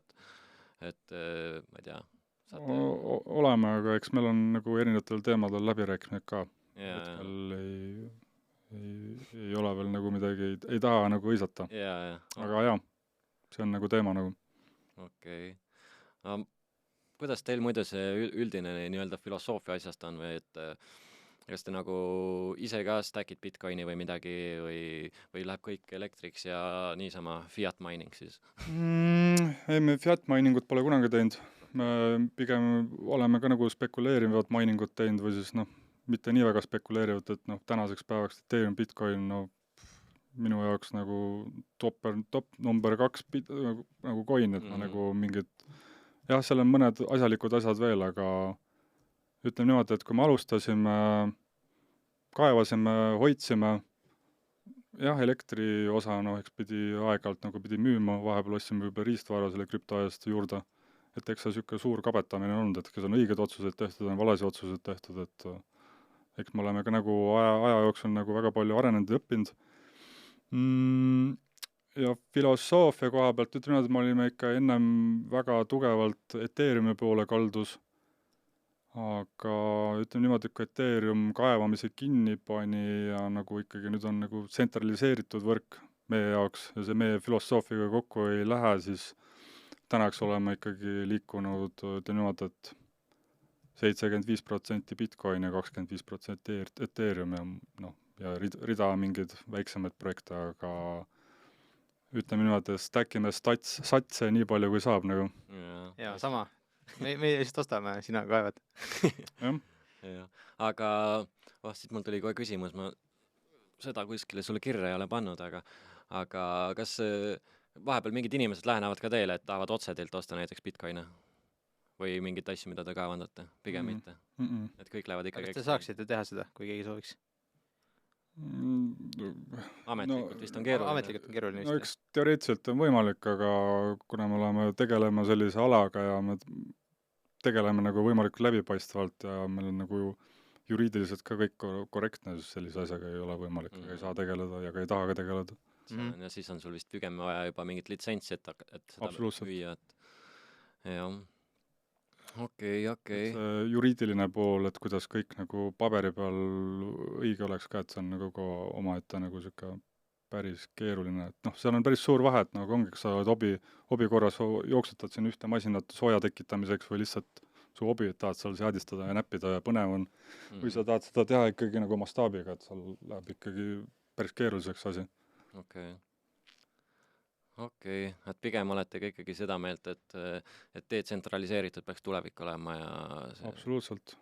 et ma ei tea. Oleme, aga eks meil on nagu erinevatel teemadel läbirääkimised ka. Hetkel ei ole veel nagu midagi, ei taha nagu õisata. Aga jah, see on nagu teema nagu. Okei. Kuidas teil muidu see üldine nii-öelda filosoofia asjast on või et kas te nagu ise ka stackid Bitcoini või midagi või läheb kõik elektriks ja niisama fiat mining siis? Ei, me fiat miningut pole kunagi teinud. Me pigem oleme ka nagu spekuleerivad miningut teinud või siis mitte nii väga spekuleerivad, et tänaseks päevaks Ethereum, Bitcoin, minu jaoks nagu top number 2 nagu coin, et nagu mingid jah, seal on mõned asjalikud asjad veel, aga ütleme niimoodi, et kui me alustasime, kaevasime, hoidsime, jah, elektri osa, eks pidi aeg-ajalt nagu pidi müüma, vahepeal ostsime võib-olla riistvara selle krüptoajast juurde, et eks see niisugune suur kabetamine on olnud, et kes on õiged otsused tehtud, on valesi otsused tehtud, et eks me oleme ka nagu aja jooksul nagu väga palju arenenud ja õppinud. Ja filosoofia koha pealt, ütleme, et me olime ikka ennem väga tugevalt Ethereumi poole kaldus, aga ütleme niimoodi, et kui Ethereum kaevamise kinni pani ja nagu ikkagi nüüd on nagu tsentraliseeritud võrk meie jaoks ja see meie filosoofiaga kokku ei lähe, siis tänaks oleme ikkagi liikunud, ütleme niimoodi, et 75% Bitcoin ja 25% Ethereum ja rida mingeid väiksemaid projekte, aga ütleme niimoodi, et stackime satse nii palju, kui saab nagu. Jaa, sama. Me lihtsalt ostame, sina kaevad. Aga siit mul tuli kohe küsimus, ma seda kuskile sulle kirja ei ole pannud, aga kas vahepeal mingid inimesed lähenevad ka teile, et tahavad otse teilt osta näiteks Bitcoine? Või mingit asju, mida te kaevandate? Pigem mitte. Et kõik lähevad ikkagi... Kas te saaksite teha seda, kui keegi sooviks? Ametlikult vist on keeruline. Ametlikult on keeruline vist. Eks teoreetiliselt on võimalik, aga kuna me tegeleme sellise alaga ja me tegeleme nagu võimalikult läbipaistvalt ja meil on nagu juriidiliselt ka kõik korrektne, siis sellise asjaga ei ole võimalik, aga ei saa tegeleda ja ka ei taha ka tegeleda. Ja siis on sul vist pigem vaja juba mingit litsentsi, et seda müüa. Jah. Okei. See juriidiline pool, et kuidas kõik nagu paberi peal õige oleks ka, et see on nagu omaette nagu siuke päris keeruline, et seal on päris suur vahe, et nagu ongi, kas sa oled hobi korras jooksutad siin ühte masinat sooja tekitamiseks või lihtsalt su hobi, et tahad seal seadistada ja näppida ja põnev on, või sa tahad seda teha ikkagi nagu mastaabiga, et seal läheb ikkagi päris keeruliseks asi. Okei, et pigem olete ka ikkagi seda meelt, et detsentraliseeritud peaks tulevik olema ja absoluutselt.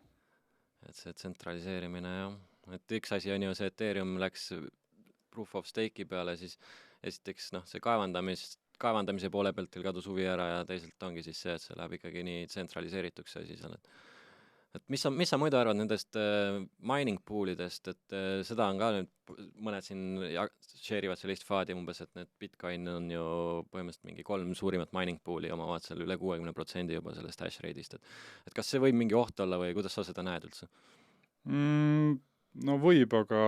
Et see tsentraliseerimine, jah. Et üks asi on ju see Ethereum läks proof of stake'i peale, siis esiteks see kaevandamise poole pealt teil kadus huvi ära ja teisalt ongi siis see, et see läheb ikkagi nii tsentraliseerituks see asi seal, et mis sa muidu arvad nendest mining poolidest, et seda on ka nüüd mõned siin share ivad sellist faadi umbes, et need Bitcoin on ju põhimõtteliselt mingi 3 suurimat mining pooli omavad seal üle 60% juba sellest hash rate'ist, et kas see võib mingi oht olla või kuidas sa seda näed üldse? No võib, aga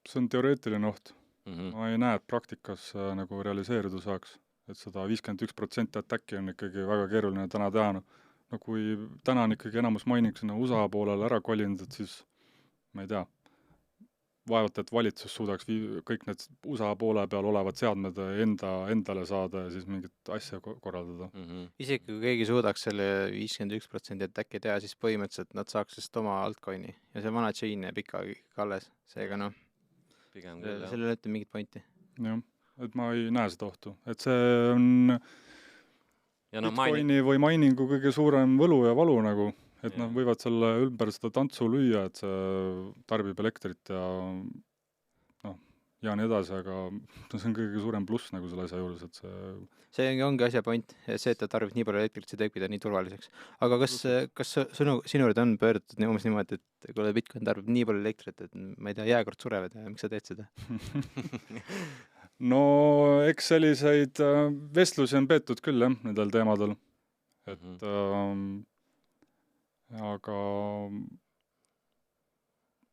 see on teoreetiline oht. Mhm. Ma ei näe, et praktikas nagu realiseeruda saaks, et seda 51% attacki on ikkagi väga keeruline täna teha. No kui täna on ikkagi enamus mining sinna USA poolele ära kolinud, et siis ma ei tea, vaevalt, et valitsus suudaks kõik need USA poole peal olevad seadmed endale saada ja siis mingit asja korraldada. Isegi kui keegi suudaks selle 51% attacki teha, siis põhimõtteliselt nad saaks sest oma altcoin'i ja see vana chain jääb ikka alles. Seega noh, Pigem küll, jah. sellel ei ole mingit pointi. Jah, et ma ei näe seda ohtu. Et see on Ja no Bitcoini või miningu kõige suurem võlu ja valu nagu, et Jah. nad võivad selle ümber seda tantsu lüüa, et see tarbib elektrit ja noh, ja nii edasi, aga see on kõige suurem pluss nagu selle asja juures, et See ongi asja point, see, et ta tarbib nii palju elektrit, see teebki ta nii turvaliseks. Aga kas sinu juurde on pöördutud umbes niimoodi, et kui Bitcoin tarbib nii palju elektrit, et ma ei tea, jääkord surevad ja miks sa teed seda? no eks selliseid vestlusi on peetud küll jah, nendel teemadel, et aga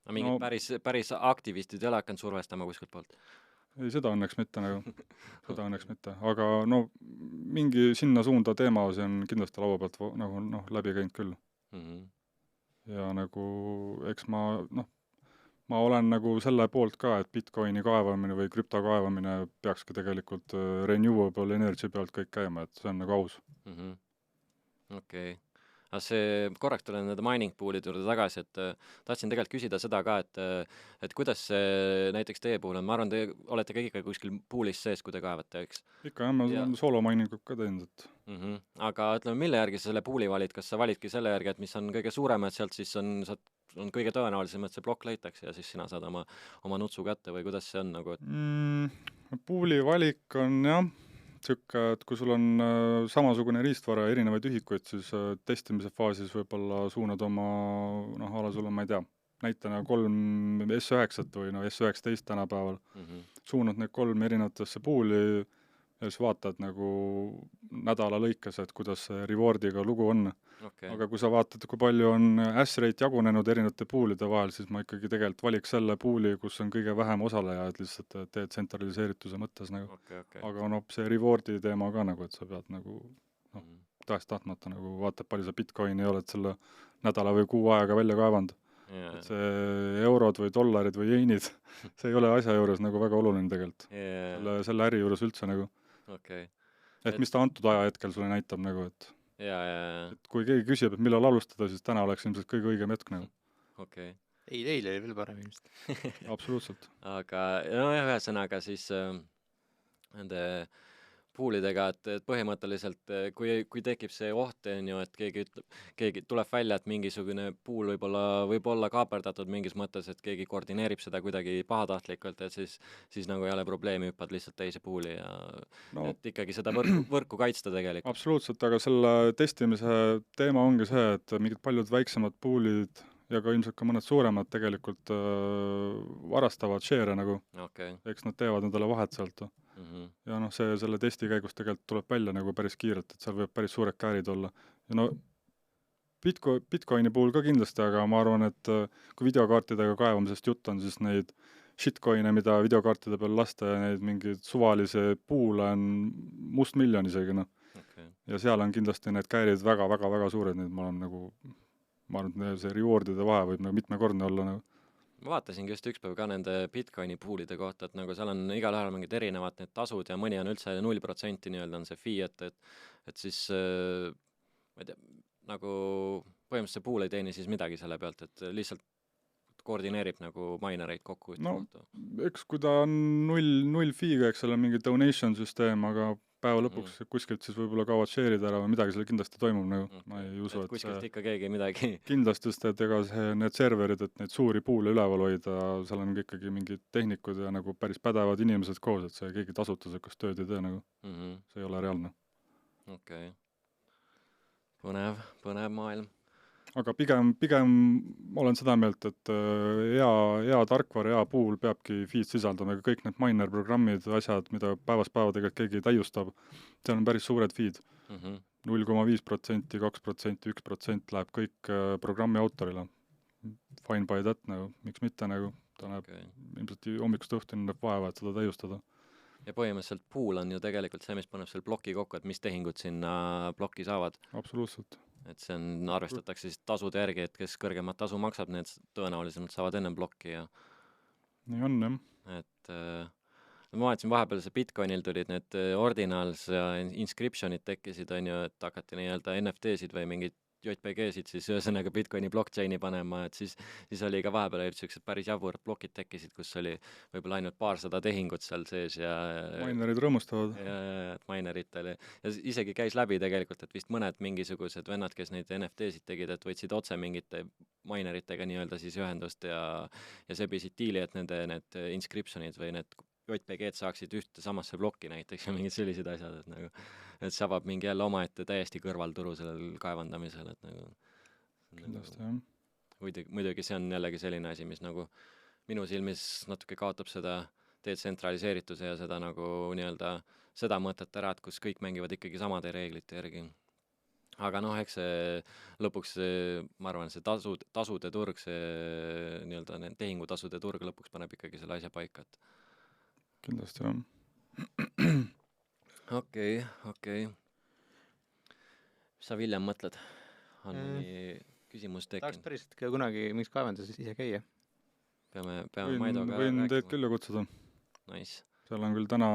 No mingid no- päris aktivistid ei ole hakanud survestama kuskilt poolt. ei, seda õnneks mitte nagu, seda õnneks mitte, aga no mingi sinna suunda teemaosi on kindlasti laua pealt nagu läbi käinud küll. Ja nagu eks ma olen nagu selle poolt ka, et Bitcoini kaevamine või krüpto kaevamine peakski tegelikult renewable energy pealt kõik käima, et see on nagu aus. Okei. Aga see, korraks tulen nende mining poolide juurde tagasi, et tahtsin tegelikult küsida seda ka, et kuidas see näiteks teie puhul on, ma arvan, te olete kõik ikka kuskil poolis sees, kui te kaevate, eks? Ikka jah, ma Ja- olen solo miningut ka teinud, et Aga ütleme, mille järgi sa selle pooli valid, kas sa validki selle järgi, et mis on kõige suurem, et sealt siis on kõige tõenäolisem, et see plokk leitakse ja siis sina saad oma nutsu kätte või kuidas see on nagu, et puuli valik on jah, sihuke, et kui sul on samasugune riistvara ja erinevaid ühikuid, siis testimise faasis võib-olla suunad oma, ala sul on, ma ei tea, näitena 3 S9 või S19 tänapäeval, suunad need 3 erinevatesse puuli ja siis vaatad nagu nädala lõikes, et kuidas see reward'iga lugu on. okei. Aga kui sa vaatad, kui palju on hash rate jagunenud erinevate puulide vahel, siis ma ikkagi tegelikult valiks selle puuli, kus on kõige vähem osalejaid lihtsalt detsentraliseerituse mõttes nagu. Okei. Aga see reward'i teema ka nagu, et sa pead nagu tahes-tahtmata nagu vaatad, palju sa Bitcoini oled selle nädala või kuu aega välja kaevanud. Et see eurod või dollarid või jeinid, see ei ole asja juures nagu väga oluline tegelikult. Selle äri juures üldse nagu. Okei. Et mis ta antud ajahetkel sulle näitab nagu, et kui keegi küsib, et millal alustada, siis täna oleks ilmselt kõige õigem hetk nagu. Okei. Eile oli veel parem ilmselt. Absoluutselt. Aga nojah, ühesõnaga siis nende poolidega, et põhimõtteliselt kui tekib see oht, on ju, et keegi tuleb välja, et mingisugune pool võib olla kaaperdatud mingis mõttes, et keegi koordineerib seda kuidagi pahatahtlikult, et siis nagu ei ole probleemi, hüppad lihtsalt teise pooli ja et ikkagi seda võrku kaitsta tegelikult. Absoluutselt, aga selle testimise teema ongi see, et mingid paljud väiksemad poolid ja ka ilmselt ka mõned suuremad tegelikult varastavad share'e nagu. Okay. Eks nad teevad endale vahet sealt. Ja selle testi käigus tegelikult tuleb välja nagu päris kiirelt, et seal võib päris suured käärid olla. Ja Bitcoini puhul ka kindlasti, aga ma arvan, et kui videokaartidega kaevamisest jutt on, siis neid shitcoine, mida videokaartide peal lasta ja neid mingeid suvalise puule on mustmiljon isegi. Okay. Ja seal on kindlasti need käärid väga-väga-väga suured, need ma arvan, et see reward'ide vahe võib nagu mitmekordne olla nagu. Ma vaatasingi just ükspäev ka nende Bitcoini poolide kohta, et nagu seal on igal ajal mingid erinevad need tasud ja mõni on üldse 0% nii-öelda on see fee, et siis ma ei tea, nagu põhimõtteliselt see pool ei teeni siis midagi selle pealt, et lihtsalt koordineerib nagu minereid kokku. Eks kui ta on null fee'ga, eks seal on mingi donation süsteem, aga päeva lõpuks kuskilt siis võib-olla kaovad share'id ära või midagi seal kindlasti toimub nagu, ma ei usu, et kuskilt ikka keegi midagi kindlasti just, et ega need serverid, et neid suuri puule üleval hoida, seal on ikkagi mingid tehnikud ja nagu päris pädevad inimesed koos, et see keegi tasuta sellist tööd ei tee nagu, see ei ole reaalne. Okei. Põnev maailm. Aga pigem olen seda meelt, et hea tarkvara, hea puul peabki feed sisaldama, aga kõik need miner programmid, asjad, mida päevast päeva tegelikult keegi täiustab, seal on päris suured feed. 0,5%, 2%, 1% läheb kõik programmi autorile. Fine by that nagu, miks mitte nagu, ta näeb ilmselt hommikust õhtuni näeb vaeva, et seda täiustada. Ja põhimõtteliselt pool on ju tegelikult see, mis paneb selle ploki kokku, et mis tehingud sinna plokki saavad. Absoluutselt. Et see on, arvestatakse siis tasude järgi, et kes kõrgemat tasu maksab, need tõenäoliselt saavad enne blokki ja nii on, jah. et ma vaatasin vahepeal see Bitcoinil tulid need ordinals ja inscriptionid tekkisid, on ju, et hakati nii-öelda NFT-sid või mingid JPG-sid siis ühesõnaga Bitcoini blockchaini panema, et siis oli ka vahepeal sellised päris jaburad blokid tekkisid, kus oli võib-olla ainult paarsada tehingut seal sees ja minerid rõõmustavad. Et mineritele. Ja isegi käis läbi tegelikult, et vist mõned mingisugused vennad, kes neid NFT-sid tegid, et võtsid otse mingite mineritega nii-öelda siis ühendust ja sebisid diili, et nende need inscriptionid või need JPG-d saaksid ühte samasse plokki näiteks ja mingid sellised asjad, et nagu et see avab mingi jälle omaette täiesti kõrvalturu sellel kaevandamisel, et nagu kindlasti, jah. Muidugi see on jällegi selline asi, mis nagu minu silmis natuke kaotab seda detsentraliseerituse ja seda nagu nii-öelda seda mõtet ära, et kus kõik mängivad ikkagi samade reeglite järgi. Aga noh, eks see lõpuks, ma arvan, see tasude turg, see nii-öelda tehingutasude turg lõpuks paneb ikkagi selle asja paika, et kindlasti, jah. Okei. Mis sa, Viljem, mõtled? On mõni küsimus tekkinud? Tahaks päriselt kunagi mingis kaevanduses ise käia. Peame Maidoga võin rääkima. teid küll kutsuda. Nice. Seal on küll täna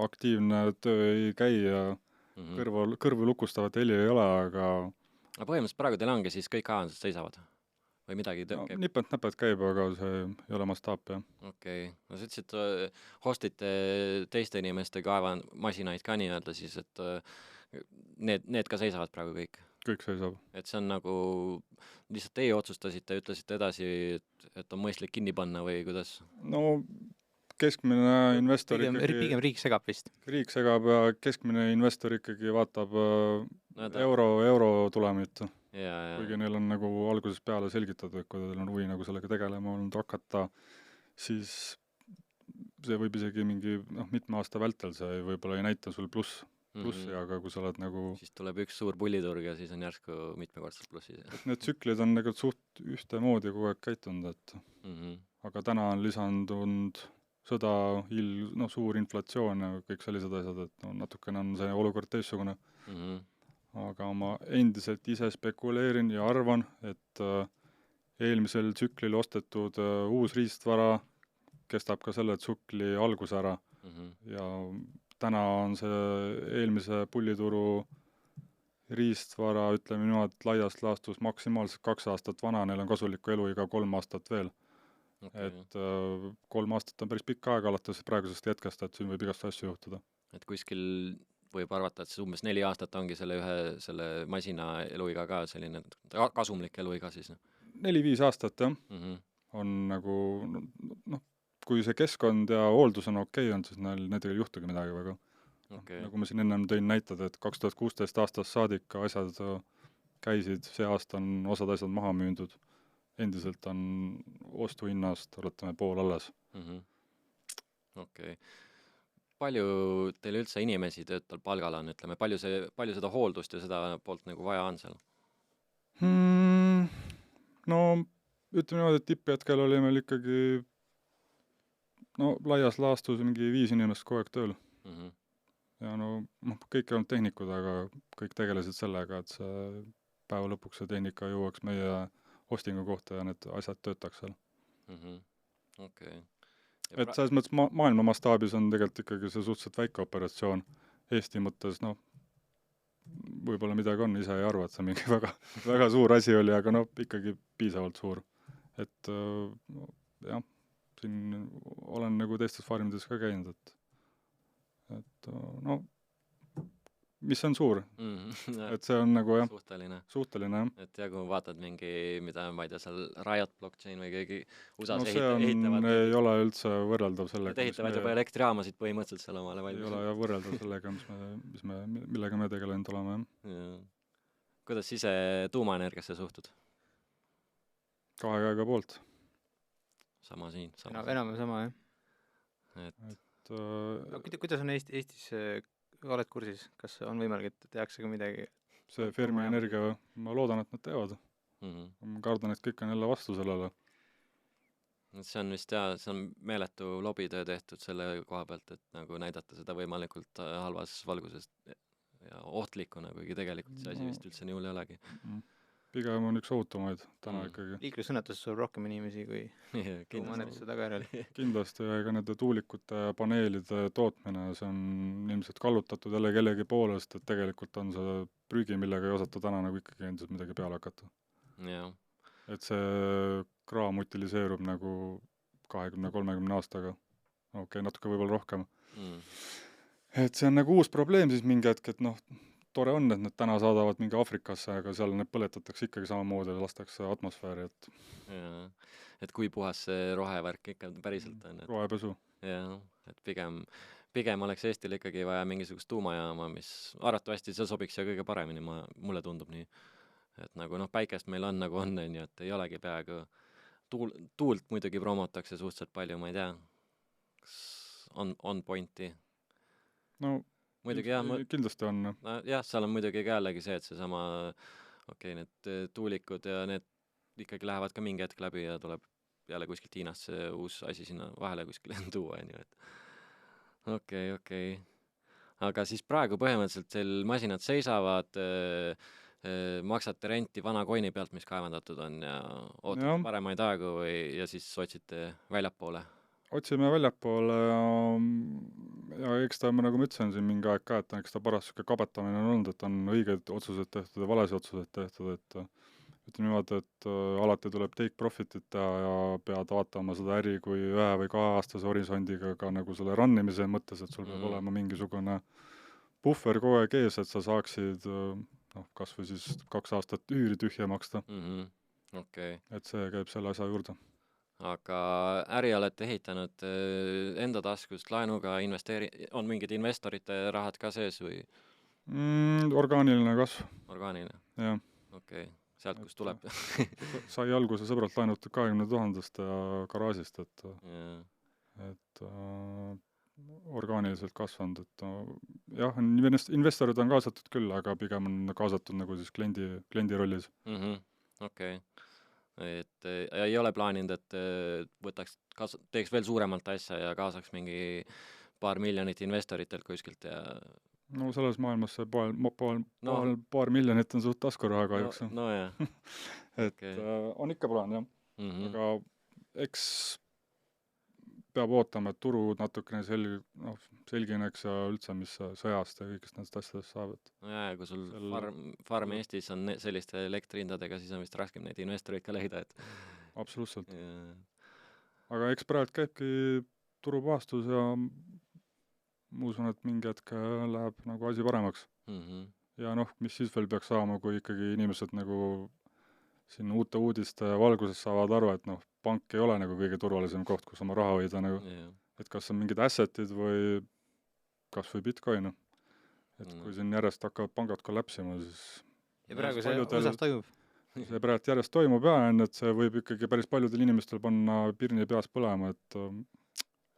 aktiivne töö ei käi ja kõrvu lukustavat heli ei ole, aga põhimõtteliselt praegu teil ongi siis kõik kaevandused seisavad? Või midagi käib? Nipet-näpet käib, aga see ei ole mastaap, jah. Okei. No sa ütlesid, hostite teiste inimeste masinaid ka nii-öelda siis, et need ka seisavad praegu kõik? Kõik seisab. Et see on nagu, lihtsalt teie otsustasite ja ütlesite edasi, et on mõistlik kinni panna või kuidas? No keskmine investor pigem riik segab vist. Riik segab ja keskmine investor ikkagi vaatab euro tulemit. Kuigi neil on nagu algusest peale selgitatud, et kui teil on huvi nagu sellega tegelema olnud hakata, siis see võib isegi mingi mitme aasta vältel, see võib-olla ei näita sul plussi, aga kui sa oled nagu siis tuleb üks suur pulliturg ja siis on järsku mitmekordselt plussis. Need tsüklid on nagu suht ühtemoodi kogu aeg käitunud, et aga täna on lisandunud sõda, suur inflatsioon ja kõik sellised asjad, et natukene on see olukord teissugune. Aga ma endiselt ise spekuleerin ja arvan, et eelmisel tsüklil ostetud uus riistvara kestab ka selle tsükli alguse ära. Ja täna on see eelmise pullituru riistvara, ütleme niimoodi, laiast laastus maksimaalselt 2 aastat vana, neil on kasuliku eluiga 3 aastat veel. Et 3 aastat on päris pikk aeg alates praegusest hetkest, et siin võib igast asju juhtuda. Et kuskil võib arvata, et see umbes 4 aastat ongi selle masina eluiga ka selline kasumlik eluiga siis? 4-5 aastat, jah. On nagu, kui see keskkond ja hooldus on okei, on, siis nendega ei juhtugi midagi väga. Nagu ma siin ennem tõin näitad, et 2016 aastast saadik asjad käisid, see aasta on osad asjad maha müündud. Endiselt on ostuhinnast, oletame, pool alles. Okei. Palju teil üldse inimesi töötal palgal on, ütleme, palju seda hooldust ja seda poolt nagu vaja on seal? No, ütleme niimoodi, et tipphetkel oli meil ikkagi laias laastus mingi 5 inimest kogu aeg tööl. Ja kõik ei olnud tehnikud, aga kõik tegelesid sellega, et see päeva lõpuks see tehnika jõuaks meie hostingu kohta ja need asjad töötaks seal. Okei. Et selles mõttes maailma mastaabis on tegelikult ikkagi see suhteliselt väike operatsioon. Eesti mõttes, võib-olla midagi on, ise ei arva, et see mingi väga suur asi oli, aga ikkagi piisavalt suur. Et jah, siin olen nagu teistes farmides ka käinud, et mis on suur, et see on nagu jah, suhteline. suhteline jah. Et ja kui vaatad mingi, mida ma ei tea, seal Riot Blockchain või keegi USA-s No see on, ehitavad ei ole üldse võrreldav Need sellega, ehitavad juba elektrijaamasid põhimõtteliselt seal omale ei valmis. ole jah võrreldav sellega, millega me tegelenud oleme jah. Ja. Kuidas ise tuumaenergiasse suhtud? Kahe käega poolt. Sama siin. Enam sama, jah. Et No, kuidas on Eestis, oled kursis, kas on võimalik, et tehakse ka midagi? see Fermi Energia, ma loodan, et nad teevad. Ma kardan, et kõik on jälle vastu sellele. See on vist jah, see on meeletu lobitöö tehtud selle koha pealt, et nagu näidata seda võimalikult halvas valguses ja ohtlikuna, kuigi tegelikult see asi vist üldse nii hull ei olegi. Pigem on üks ohutumaid täna ikkagi. Liiklusõnnetuses sureb rohkem inimesi kui tuumaõnnetuse tagajärjel. Kindlasti, ega nende tuulikute ja paneelide tootmine, see on ilmselt kallutatud jälle kellegi poolest, et tegelikult on see prügi, millega ei osata täna nagu ikkagi endiselt midagi peale hakata. Jah. Et see kraam utiliseerub nagu 20-30 aastaga. Okei, natuke võib-olla rohkem. Et see on nagu uus probleem siis mingi hetk, et noh, tore on, et nad täna saadavad mingi Afrikasse, aga seal need põletatakse ikkagi samamoodi ja lastakse atmosfääri, et Ja. Et kui puhas see rohevärk ikka päriselt on. rohepesu. Jah, et pigem oleks Eestil ikkagi vaja mingisugust tuumajaama, mis arvatavasti see sobiks ja kõige paremini, mulle tundub nii. Et nagu noh, päikest meil on nagu on, et ei olegi peaaegu tuult muidugi promotakse suhteliselt palju, ma ei tea, kas on pointi. No muidugi jah, kindlasti on. No jah, seal on muidugi ka jällegi see, et seesama need tuulikud ja need ikkagi lähevad ka mingi hetk läbi ja tuleb jälle kuskilt Hiinast see uus asi sinna vahele kuskile tuua, et okei. Aga siis praegu põhimõtteliselt teil masinad seisavad, maksate renti vana koini pealt, mis kaevandatud on ja ootate paremaid aegu ja siis otsite väljapoole? Otsime väljapoole ja eks ta, nagu ma ütlesin siin mingi aeg ka, et eks ta paras siuke kabetamine on olnud, et on õiged otsused tehtud ja valesi otsused tehtud, et ütleme niimoodi, et alati tuleb take profit'it teha ja pead vaatama seda äri kui 1 või 2 aastase horisondiga ka nagu selle runnimise mõttes, et sul peab olema mingisugune puhver kogu aeg ees, et sa saaksid kas või siis 2 aastat üüri tühja maksta. Okay. Et see käib selle asja juurde. Aga äri olete ehitanud enda taskust laenuga, on mingid investorite rahad ka sees või? Orgaaniline kasv. Orgaaniline? Jah. Okei, sealt kus tuleb. Sai alguse sõbralt laenutud 20 000 ja garaažist, et orgaaniliselt kasvanud, et jah, investorid on kaasatud küll, aga pigem on kaasatud nagu siis kliendi rollis. Okei. Et ei ole plaaninud, et teeks veel suuremalt asja ja kaasaks mingi paar miljonit investoritelt kuskilt ja... No selles maailmas see paar miljonit on suht taskuraha kahjuks. No jah. Et on ikka plaan, jah. Aga eks peab ootama, et turu natukene selgineks ja üldse, mis sõjast ja kõigist nendest asjadest saab. No jah, kui sul farm Eestis on selliste elektrihindadega, siis on vist raskem neid investoreid ka leida, et... Absoluutselt. Aga eks praegu käibki turupuhastus ja ma usun, et mingi hetk läheb nagu asi paremaks. Ja mis siis veel peaks saama, kui ikkagi inimesed nagu siin uute uudiste valguses saavad aru, et pank ei ole nagu kõige turvalisem koht, kus oma raha hoida nagu. Et kas on mingid assetid või kas või Bitcoin. Et kui siin järjest hakkavad pangad kollapsima, siis... Ja praegu see osas toimub. See praegu järjest toimub et see võib ikkagi päris paljudel inimestel panna pirni peas põlema, et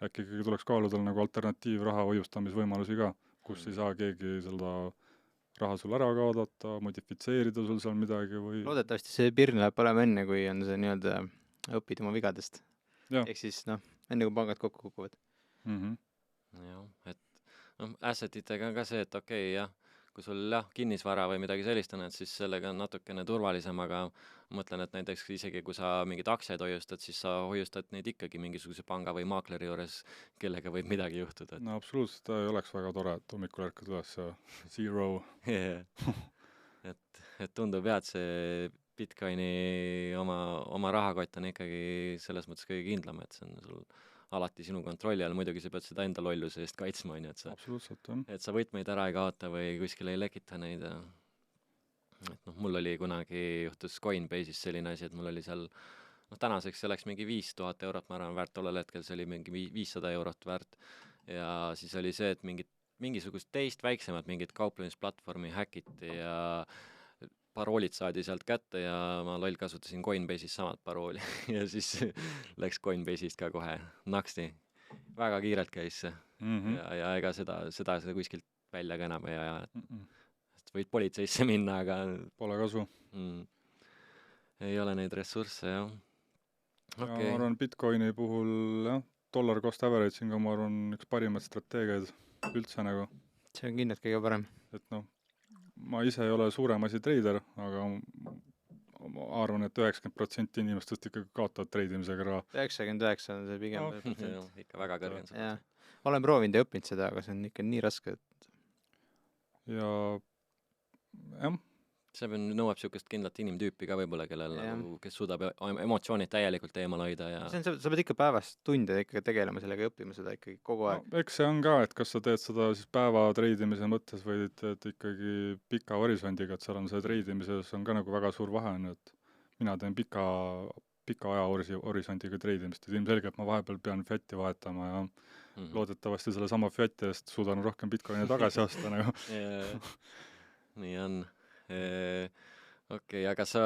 äkki ikkagi tuleks kaaluda nagu alternatiivraha hoiustamisvõimalusi ka, kus ei saa keegi seda raha sul ära kaadata, modifitseerida sul seal midagi või... Loodetavasti see pirn läheb parem enne, kui on see nii-öelda õppida oma vigadest. Ehk siis, enne kui pangad kokku kukuvad. Jah, et assetitega on ka see, et okei, jah, kui sul kinnisvara või midagi sellist on, et siis sellega on natukene turvalisem, aga mõtlen, et näiteks isegi kui sa mingid aktsiaid hoiustad, siis sa hoiustad neid ikkagi mingisuguse panga või maakleri juures, kellega võib midagi juhtuda. No absoluutselt, ei oleks väga tore, et hommikul ärkad üles ja zero. Et tundub et see Bitcoini oma rahakott on ikkagi selles mõttes kõige kindlam, et see on sul alati sinu kontrolli all, muidugi sa pead seda enda lolluse eest kaitsma, on ju, absoluutselt on. et sa võtmeid ära ei kaota või kuskil ei lekita neid ja et noh, mul oli kunagi juhtus Coinbase'is selline asi, et mul oli seal tänaseks see läks mingi 5000 eurot, ma arvan, väärt, tollel hetkel see oli mingi 500 eurot väärt ja siis oli see, et mingisugust teist väiksemat mingit kauplemisplatvormi häkiti ja paroolid saadi sealt kätte ja ma loll kasutasin Coinbase'is samad parooli ja siis läks Coinbase'ist ka kohe naksti. Väga kiirelt käis see ja ega seda kuskilt välja ka enam ei aja, et võid politseisse minna, aga Pole kasu. Ei ole neid ressursse, jah. Ja ma arvan, Bitcoini puhul jah, dollar cost averaging on, ma arvan, üks parimaid strateegiaid üldse nagu. See on kindlalt kõige parem. Et noh, ma ise ei ole suurem asi treider, aga ma arvan, et 90% inimestest ikkagi kaotavad treidimisega raha. 99 on see pigem. Ikka väga kõrge. Jah. Olen proovinud ja õppinud seda, aga see on ikka nii raske. Ja jah. See nõuab niisugust kindlat inimtüüpi ka võib-olla, kellel nagu, kes suudab emotsioonid täielikult eemal hoida ja sa pead ikka päevast tunde ikkagi tegelema sellega ja õppima seda ikkagi kogu aeg. No, eks see on ka, et kas sa teed seda siis päeva treidimise mõttes või teed ikkagi pika horisondiga, et seal on see treidimises on ka nagu väga suur vahe, et mina teen pika aja horisondiga treidimist, et ilmselgelt ma vahepeal pean fiati vahetama ja loodetavasti selle sama fiati eest suudan rohkem Bitcoini tagasi osta nagu. Nii on. Okei, aga sa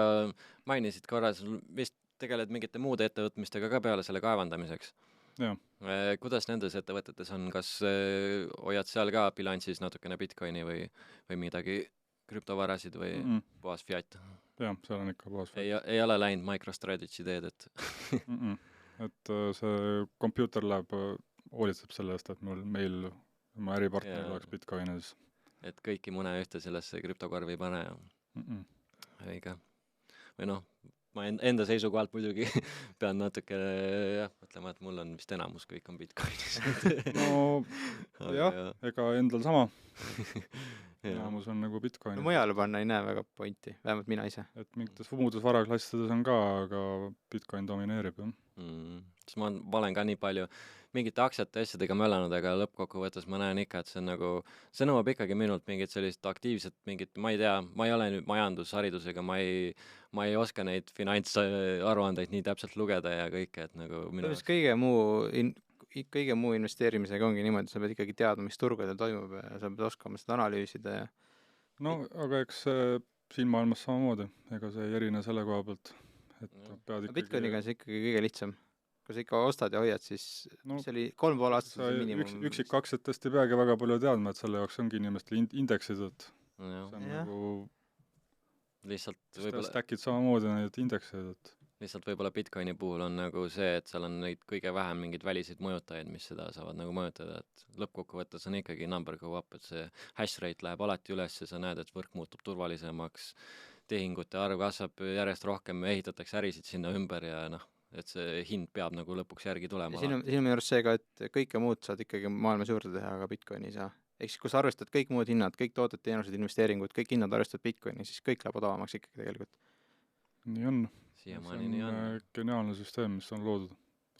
mainisid korra, sul vist tegeled mingite muude ettevõtmistega ka peale selle kaevandamiseks. Jah. Kuidas nendes ettevõtetes on, kas hoiad seal ka bilansis natukene Bitcoini või midagi krüptovarasid või puhas fiat? Jah, seal on ikka puhas fiat. Ei ole läinud MicroStrategy teed, et et see Computer Lab hoolitseb selle eest, et meil oma äripartneril oleks Bitcoinis. Et kõiki mune ühte sellesse krüptokorvi ei pane. Õige. Või noh, ma enda seisukohalt muidugi pean natuke mõtlema, et mul on vist enamus kõik on Bitcoinis. No jah, ega endal sama. Enamus on nagu Bitcoinis. No mujale panna ei näe väga pointi, vähemalt mina ise. Et mingites muudes varaklassides on ka, aga Bitcoin domineerib. Siis ma olen ka nii palju mingite aktsiate asjadega möllanud, aga lõppkokkuvõttes ma näen ikka, et see on nagu, see nõuab ikkagi minult mingit sellist aktiivset, ma ei tea, ma ei ole nüüd majandusharidusega, ma ei oska neid finantsaruandeid nii täpselt lugeda ja kõike, et nagu kõige muu investeerimisega ongi niimoodi, sa pead ikkagi teadma, mis turgudel toimub ja sa pead oskama seda analüüsida ja no, aga eks siin maailmas samamoodi, ega see ei erine selle koha pealt, et pead ikkagi Bitcoiniga on see ikkagi kõige lihtsam. Kui sa ikka ostad ja hoiad, siis see oli 3,5 aastat miinimum. Üksik aktsiatest ei peagi väga palju teadma, et selle jaoks ongi inimestel indeksid, et see on nagu lihtsalt võib-olla stackid samamoodi neid indekseid, et lihtsalt võib-olla Bitcoini puhul on nagu see, et seal on neid kõige vähem mingeid väliseid mõjutajaid, mis seda saavad nagu mõjutada, et lõppkokkuvõttes on ikkagi number go up, et see hash rate läheb alati üles ja sa näed, et võrk muutub turvalisemaks, tehingute arv kasvab järjest rohkem, ehitatakse ärisid sinna ümber ja noh, et see hind peab nagu lõpuks järgi tulema. Siin on minu arust see ka, et kõike muud saad ikkagi maailmas juurde teha, aga Bitcoini ei saa. Ehk siis, kui sa arvestad kõik muud hinnad, kõik tooted, teenused, investeeringud, kõik hinnad arvestad Bitcoini, siis kõik läheb odavamaks ikkagi tegelikult. Nii on. Siiamaani nii on. Geniaalne süsteem, mis on loodud.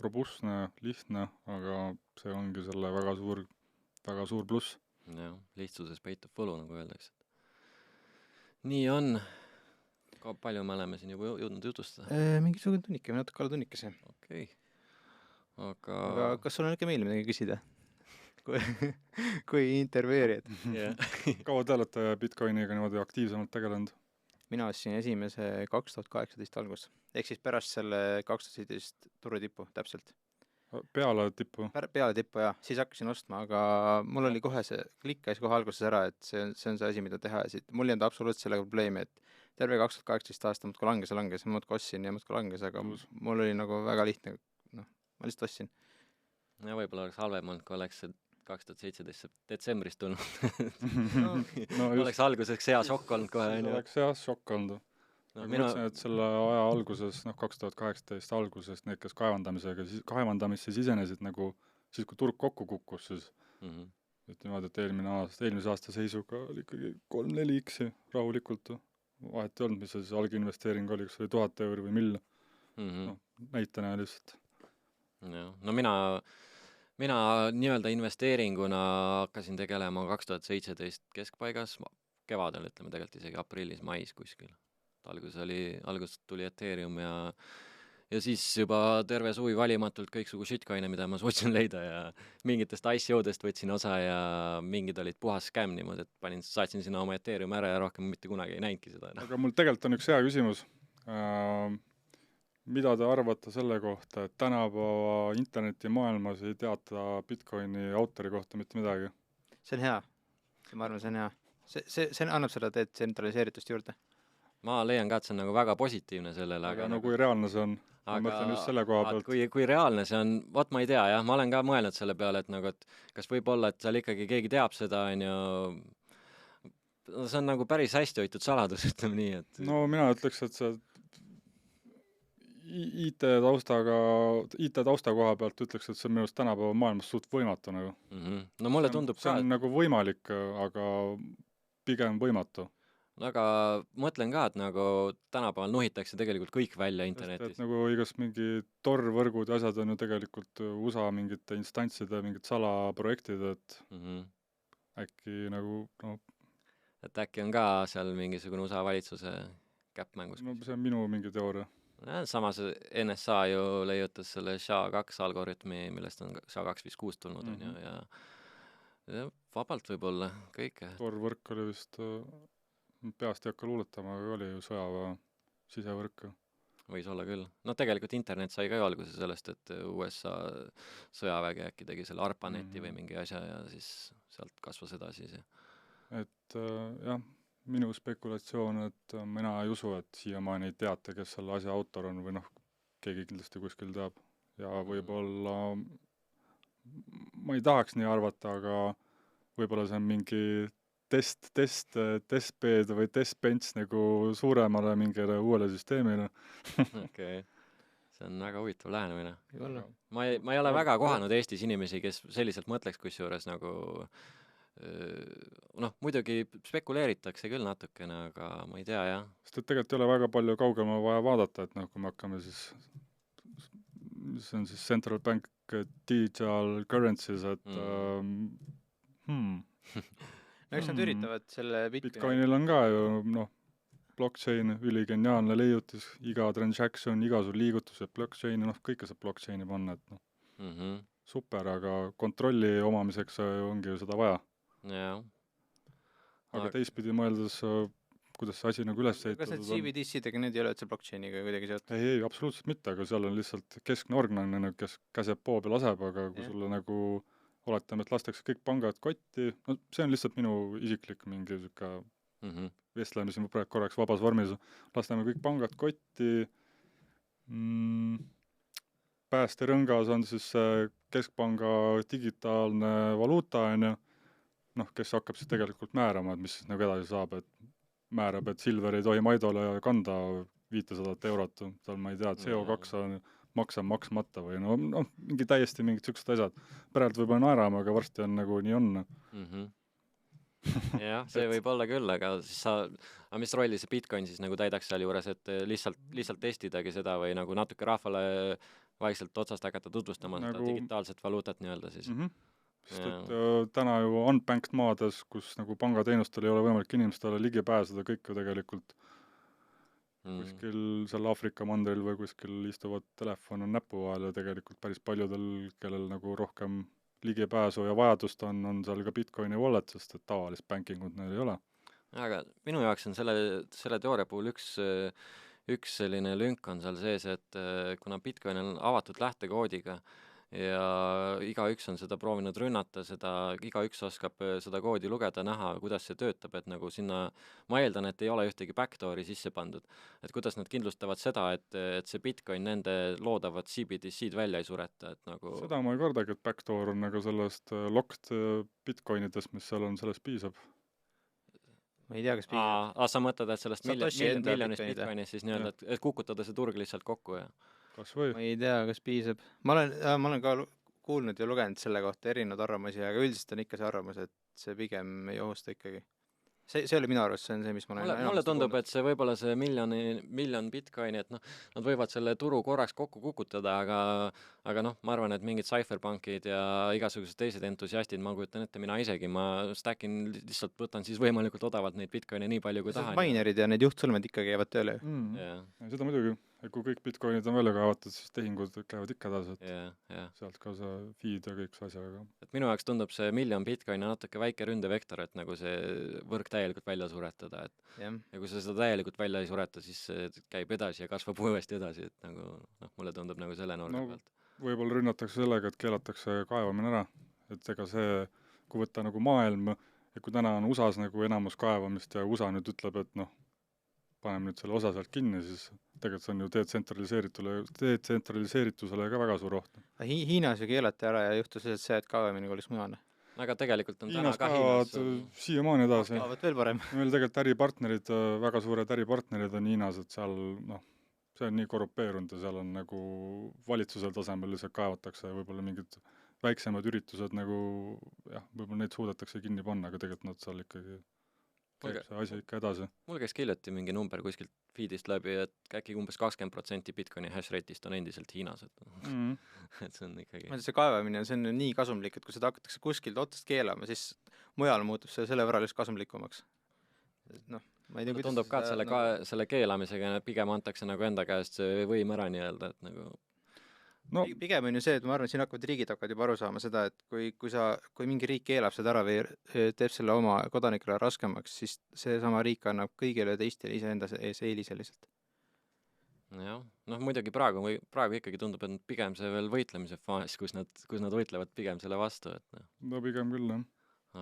Robustne, lihtne, aga see ongi selle väga suur pluss. Jah, lihtsuses peitub võlu, nagu öeldakse. Nii on. Palju me oleme siin juba jõudnud jutustada? Mingisugune tunnike või natuke alla tunnikese. Okei. Aga kas sul on ikka meile midagi küsida? Kui intervjueerijad. Kaua te olete Bitcoiniga niimoodi aktiivsemalt tegelenud? Mina ostsin esimese 2018 algus. Ehk siis pärast selle 2017 turutippu, täpselt. Peale tippu? Peale tippu, jah. Siis hakkasin ostma, aga mul oli kohe see klikk käis kohe alguses ära, et see on see asi, mida teha. Mul ei olnud absoluutselt sellega probleemi, et terve 2018 aasta muudkui langes, muudkui ostsin ja muudkui langes, aga mul oli nagu väga lihtne, ma lihtsalt ostsin. Ja võib-olla oleks halvem olnud, kui oleks 2017 detsembris tulnud. Oleks alguseks hea šokk olnud kohe. Oleks hea šokk olnud. Ma mõtlesin, et selle aja alguses, 2018 alguses, need, kes kaevandamisse sisenesid nagu siis, kui turg kokku kukkus, siis et niimoodi, et eelmise aasta seisuga oli ikkagi 3-4x rahulikult. Vahet ei olnud, mis see siis alginvesteering oli, kas oli 1000 € või mill. Näitena lihtsalt. no mina nii-öelda investeeringuna hakkasin tegelema 2017 keskpaigas, kevadel ütleme tegelikult isegi aprillis-mais kuskil. Alguses tuli Ethereum ja siis juba terve suvi valimatult kõiksugu shitcoin'e, mida ma suutsin leida ja mingitest ICO-dest võtsin osa ja mingid olid puhas skäm niimoodi, et saatsin sinna oma Ethereum ära ja rohkem mitte kunagi ei näinudki seda. Aga mul tegelikult on üks hea küsimus. Mida te arvate selle kohta, et tänapäeva internetimaailmas ei teata Bitcoini autori kohta mitte midagi? See on hea. Ma arvan, see on hea. See annab seda detsentraliseeritust juurde. Ma leian ka, et see on nagu väga positiivne sellele. Aga no kui reaalne see on? Ma mõtlen just selle koha pealt. Kui reaalne see on, ma ei tea, jah, ma olen ka mõelnud selle peale, et nagu, et kas võib olla, et seal ikkagi keegi teab seda, on ju, see on nagu päris hästi hoitud saladus, ütleme nii, et... No mina ütleks, et see IT tausta koha pealt ütleks, et see on minu arust tänapäeva maailmas suht võimatu nagu. No mulle tundub see on nagu võimalik, aga pigem võimatu. Aga mõtlen ka, et nagu tänapäeval nuhitakse tegelikult kõik välja internetis. Et nagu igast mingi torvõrgud ja asjad on ju tegelikult USA mingite instantside, mingid salaprojektid, et äkki nagu, no... Et äkki on ka seal mingisugune USA valitsuse käppmängus. No see on minu mingi teooria. Samas NSA ju leiutas selle SHA-2 algoritmi, millest on SHA-256 tulnud, on ju, ja vabalt võib olla kõike. Torvõrk oli vist... peast ei hakka luuletama, aga oli ju sõjaväe sisevõrk. Võis olla küll. No tegelikult internet sai ka ju alguse sellest, et USA sõjavägi äkki tegi selle ARPANET-i või mingi asja ja siis sealt kasvas edasi see. Et jah, minu spekulatsioon, et mina ei usu, et siiamaani ei teata, kes selle asja autor on või noh, keegi kindlasti kuskil teab. Ja võib-olla, ma ei tahaks nii arvata, aga võib-olla see on mingi testbed või testbench nagu suuremale mingile uuele süsteemile. Okei. See on väga huvitav lähenemine. Ma ei ole väga kohanud Eestis inimesi, kes selliselt mõtleks kusjuures nagu noh, muidugi spekuleeritakse küll natukene, aga ma ei tea, jah. Sest et tegelikult ei ole väga palju kaugema vaja vaadata, et noh, kui me hakkame siis see on siis Central Bank Digital Currencies, et No eks nad üritavad selle Bitcoinil on ka ju, noh, blockchain, üligeniaalne leiutis, iga transaction, iga sul liigutused blockchaini, noh, kõike saab blockchaini panna, et noh, super, aga kontrolli omamiseks ongi ju seda vaja. Jah. Aga teistpidi mõeldes, kuidas see asi nagu üles ehitatud on. Kas need CBDC-dega, need ei ole üldse blockchainiga kuidagi seotud? Ei, absoluutselt mitte, aga seal on lihtsalt keskne organ, kes käseb poo peal aseb, aga kui sulle nagu oletame, et lastakse kõik pangad kotti, no see on lihtsalt minu isiklik mingi süka vestlemisel praegu korraks vabas vormis, lastame kõik pangad kotti, päästerõngas on siis keskpanga digitaalne valuuta, noh, kes hakkab siis tegelikult määrama, et mis siis nagu edasi saab, et määrab, et Silver ei tohi Maidole kanda 500 eurot, tal ma ei tea, CO2 on maksmata või no mingi täiesti mingid siuksed asjad. Praegu võib-olla naerama, aga varsti on nagu nii on. Jah, see võib olla küll, aga mis rolli see Bitcoin siis nagu täidaks seal juures, et lihtsalt testidagi seda või nagu natuke rahvale vaikselt otsast hakata tutvustama nagu... seda digitaalset valuutat nii-öelda siis. Sest et täna ju unbanked maades, kus nagu pangateenustel ei ole võimalik inimestele ligi pääseda, kõik ju tegelikult kuskil seal Aafrika mandril või kuskil istuvad telefon on näpu vahel ja tegelikult päris paljudel, kellel nagu rohkem ligipääsu ja vajadust on seal ka Bitcoini wallet, sest et tavalist bankingut neil ei ole. Aga minu jaoks on selle teooria puhul üks selline lünk on seal sees, et kuna Bitcoin on avatud lähtekoodiga ja igaüks on seda proovinud rünnata, igaüks oskab seda koodi lugeda, näha, kuidas see töötab, et nagu sinna, ma eeldan, et ei ole ühtegi backdoori sisse pandud. Et kuidas nad kindlustavad seda, et see Bitcoin nende loodavat CBDC-d välja ei sureta, et nagu... Seda ma ei kordagi, et backdoor on nagu sellest locked Bitcoinidest, mis seal on, sellest piisab. Ma ei tea, kas piisab. Sa mõtled, et sellest miljonist Bitcoinist siis nii-öelda, et kukutada see turg lihtsalt kokku ja... Ma ei tea, kas piisab. Ma olen ka kuulnud ja lugenud selle kohta erinevad arvamusi, aga üldiselt on ikka see arvamus, et see pigem ei ohusta ikkagi. see oli minu arust, see on see, mis ma olen mulle tundub, et see võib-olla see miljon Bitcoini, et noh, nad võivad selle turu korraks kokku kukutada, aga noh, ma arvan, et mingid cypherpunkid ja igasugused teised entusiastid, ma kujutan ette, mina isegi, ma stackin lihtsalt võtan siis võimalikult odavalt neid Bitcoine nii palju kui tahan. Minerid ja need juhtsõlmed ikkagi jäävad tööle ju. Yeah. Seda muidugi, et kui kõik Bitcoinid on välja kaevatud, siis tehingud käivad ikka edasi, et sealt ka see feed ja kõik see asjaga. Et minu jaoks tundub see miljon Bitcoini natuke väike ründevektor, et nagu see võrk täielikult välja suretada, et ja kui sa seda täielikult välja ei sureta, siis see käib edasi ja kasvab uuesti edasi, et nagu noh, mulle tundub nagu selle nurga pealt. Võib-olla rünnatakse sellega, et keelatakse kaevamine ära, et ega see, kui võtta nagu maailm, ja kui täna on USA-s nagu enamus kaevamist ja USA nüüd ütleb, et noh, paneme nüüd selle osa sealt kinni, siis tegelikult see on ju detsentraliseeritusele ka väga suur oht. Hiinas ju keelati ära ja juhtus see, et kaevamine kolis mujane. Aga tegelikult on Hiinas täna ka Hiinas siiamaani edasi. Kaevad veel parem. Meil tegelikult äripartnerid, väga suured äripartnerid on Hiinas, et seal noh, see on nii korrupeerunud ja seal on nagu valitsusel tasemel lihtsalt kaevatakse võib-olla mingid väiksemad üritused nagu jah, võib-olla neid suudetakse kinni panna, aga tegelikult nad seal ikkagi käib see asi ikka edasi. Mul käis hiljuti mingi number kuskilt feedist läbi, et äkki umbes 20% Bitcoini hash rate'ist on endiselt Hiinas, et see on ikkagi... See kaevamine, see on nii kasumlik, et kui seda hakatakse kuskilt otsast keelama, siis mujal muutub see selle võrra just kasumlikumaks. Noh, ma ei tea, kuidas tundub ka, et selle keelamisega pigem antakse nagu enda käest see võim ära nii-öelda, et nagu... No, pigem on ju see, et ma arvan, et siin hakkavad riigid juba aru saama seda, et kui mingi riik keelab seda ära või teeb selle oma kodanikele raskemaks, siis see sama riik annab kõigile teistele iseenda ees eelise lihtsalt. Jah, noh muidugi praegu ikkagi tundub, et pigem see veel võitlemise faas, kus nad võitlevad pigem selle vastu, et no pigem küll, jah.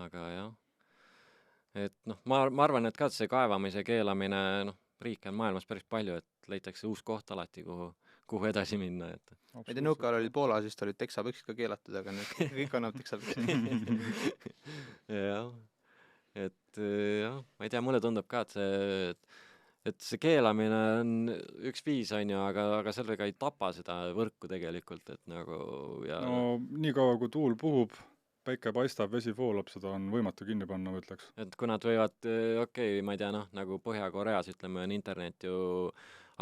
Aga jah, et noh, ma arvan, et ka see kaevamise keelamine, noh, riike on maailmas päris palju, et leitakse uus koht alati, kuhu edasi minna, et ma ei tea, nõukaajal oli Poolas, just olid teksapüksid ka keelatud, aga nüüd kõik annab teksapüksid. jah, et jah, ma ei tea, mulle tundub ka, et see keelamine on üks viis, on ju, aga sellega ei tapa seda võrku tegelikult, et nagu ja... No nii kaua, kui tuul puhub, päike paistab, vesi voolab, seda on võimatu kinni panna, ma ütleks. Et kui nad võivad, ma ei tea, noh, nagu Põhja-Koreas, ütleme, on internet ju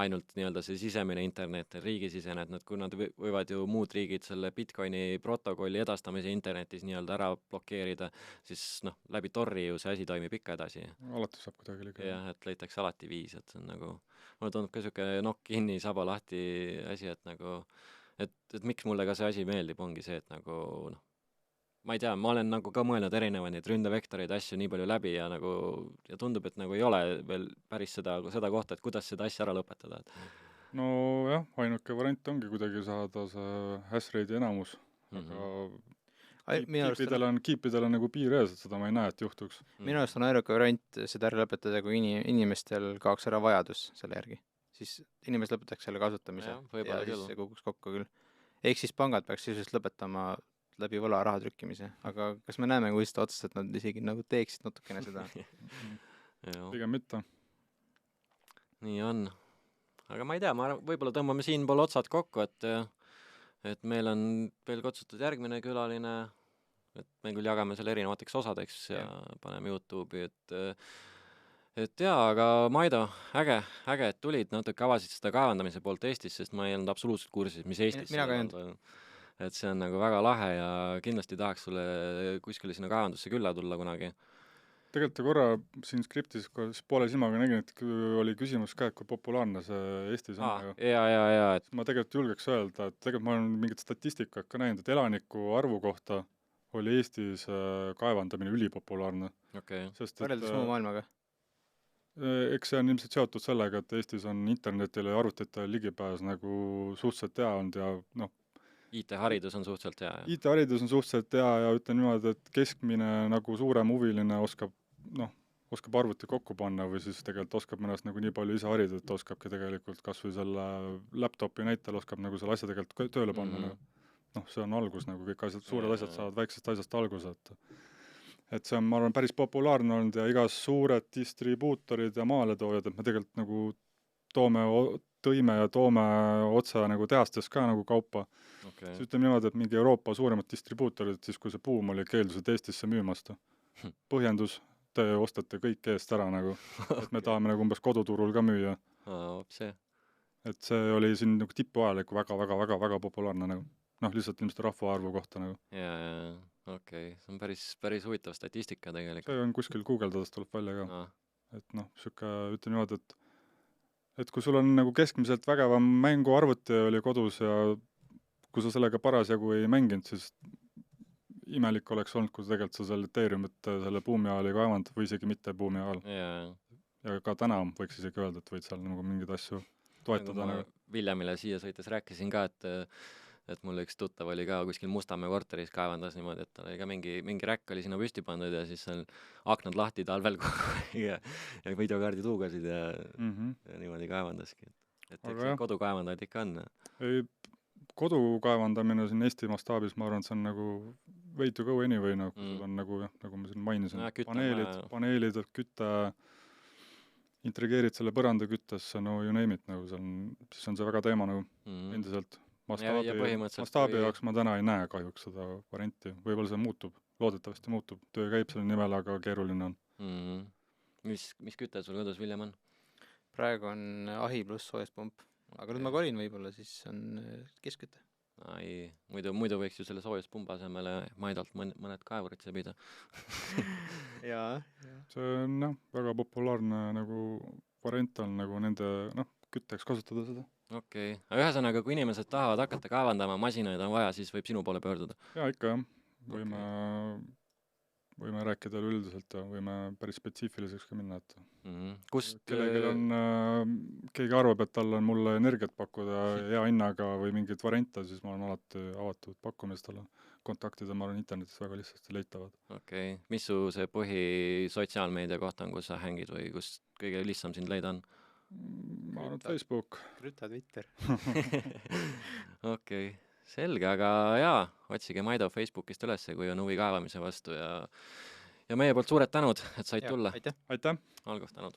ainult nii-öelda see sisemine internet, riigisisene, et kui nad võivad ju muud riigid selle Bitcoini protokolli edastamise internetis nii-öelda ära blokeerida, siis noh, läbi Torri ju see asi toimib ikka edasi. Alati saab kuidagi liiga. Jah, et leitakse alati viis, et see on nagu, mulle tundub ka siuke nokk kinni, saba lahti asi, et nagu, et miks mulle ka see asi meeldib, ongi see, et nagu noh, ma ei tea, ma olen nagu ka mõelnud erinevaid neid ründevektoreid asju nii palju läbi ja nagu ja tundub, et nagu ei ole veel päris seda kohta, et kuidas seda asja ära lõpetada. No jah, ainuke variant ongi kuidagi saada see hash rate'i enamus, aga kiipidel on nagu piir ees, et seda ma ei näe, et juhtuks. Minu arust on ainuke variant seda ära lõpetada, kui inimestel kaoks ära vajadus selle järgi. Siis inimesed lõpetaks selle kasutamise ja siis see kukuks kokku küll. Ehk siis pangad peaks sisuliselt lõpetama läbi võla raha trükkimise, aga kas me näeme kuist otsast, et nad isegi nagu teeksid natukene seda? Pigem mitte. Nii on. Aga ma ei tea, võib-olla tõmbame siinpool otsad kokku, et meil on veel kutsutud järgmine külaline, et me küll jagame selle erinevateks osadeks ja paneme YouTube'i, et jaa, aga Maido, äge, et tulid natuke avasid seda kaevandamise poolt Eestis, sest ma ei olnud absoluutselt kursis, mis Eestis mina ka ei et see on nagu väga lahe ja kindlasti tahaks sulle kuskile sinna kaevandusse külla tulla kunagi. Tegelikult korra siin skriptis poole silmaga nägin, et oli küsimus ka, et kui populaarne see Eestis on. Ja. Ma tegelikult julgeks öelda, et tegelikult ma olen mingit statistikat ka näinud, et elaniku arvu kohta oli Eestis kaevandamine ülipopulaarne. Okay. Võrreldes muu maailmaga? Eks see on ilmselt seotud sellega, et Eestis on internetile ja arvutitele ligipääs nagu suhteliselt hea olnud ja noh, IT-haridus on suhteliselt hea. IT-haridus on suhteliselt hea ja ütlen niimoodi, et keskmine nagu suurem huviline oskab arvuti kokku panna või siis tegelikult oskab mõnest nagu nii palju ise harida, et oskabki tegelikult kas või selle laptopi näitel oskab nagu selle asja tegelikult tööle panna. Noh, see on algus, nagu kõik asjad, suured asjad saavad väiksest asjast alguse, et see on, ma arvan, päris populaarne olnud ja igas suured distribuutorid ja maaletoojad, et me tegelikult nagu tõime ja toome otse nagu tehastes ka nagu kaupa. Okay. Siis ütleme niimoodi, et mingi Euroopa suuremad distribuutorid, siis kui see buum oli, keeldusid Eestisse müümast. Põhjendus, te ostate kõik eest ära nagu, et me tahame nagu umbes koduturul ka müüa. Hoop see. Et see oli siin nagu tipuajal ikka väga populaarne nagu. Noh, lihtsalt ilmselt rahvaarvu kohta nagu. Ja, okei. See on päris huvitav statistika tegelikult. See on kuskil guugeldades tuleb välja ka. Ah, Et noh, siuke, ütlen niimoodi, et kui sul on nagu keskmiselt vägevam mänguarvuti oli kodus ja kui sa sellega parasjagu ei mänginud, siis imelik oleks olnud, kui tegelikult sa selle Ethereumit selle buumi ajal ei kaevanud või isegi mitte buumi ajal. Ja ka täna võiks isegi öelda, et võid seal nagu mingeid asju toetada nagu. Viljamile siia sõites rääkisin ka, et mul üks tuttav oli ka kuskil Mustamäe korteris kaevandas niimoodi, et tal oli ka mingi räkk oli sinna püsti pandud ja siis seal aknad lahti talvel ja videokaardid huugasid ja niimoodi kaevandaski. Et eks kodu kaevandajad ikka on. Ei, kodu kaevandamine siin Eesti mastaabis, ma arvan, et see on nagu way to go anyway, nagu sul on nagu ma siin mainisin, paneelid, kütte, intrigeerid selle põranda küttesse, no you name it, nagu siis on see väga teema nagu endiselt. Mastaabi jaoks ma täna ei näe kahjuks seda varianti. Võib-olla see muutub, loodetavasti muutub. Töö käib selle nimel, aga keeruline on. Mis küte sul kodus, Viljem, on? Praegu on ahi pluss soojuspump. Aga nüüd ma kolin võib-olla, siis on keskküte. Muidu võiks ju selle soojuspumba asemele Maidalt mõned kaevurid sebida. See on väga populaarne nagu variant on nagu nende kütteks kasutada seda. Okei. Ühesõnaga, kui inimesed tahavad hakata kaevandama, masinaid on vaja, siis võib sinu poole pöörduda? Jaa, ikka jah. Võime rääkida üldiselt ja võime päris spetsiifiliseks ka minna, et kellelgi on, keegi arvab, et tal on mulle energiat pakkuda hea hinnaga või mingid variante, siis ma olen alati avatud pakkumistele. Kontaktid on, ma olen internetis väga lihtsasti leitavad. Okei. Mis su see põhi sotsiaalmeedia kohta on, kus sa hängid või kus kõige lihtsam sind leida on? Ma arvan, et Facebook. Krüta Twitter. Okei. Selge, aga jaa, otsige Maido Facebookist ülesse, kui on huvi kaevamise vastu ja meie poolt suured tänud, et said tulla. Aitäh! Aitäh! Olgu, tänud!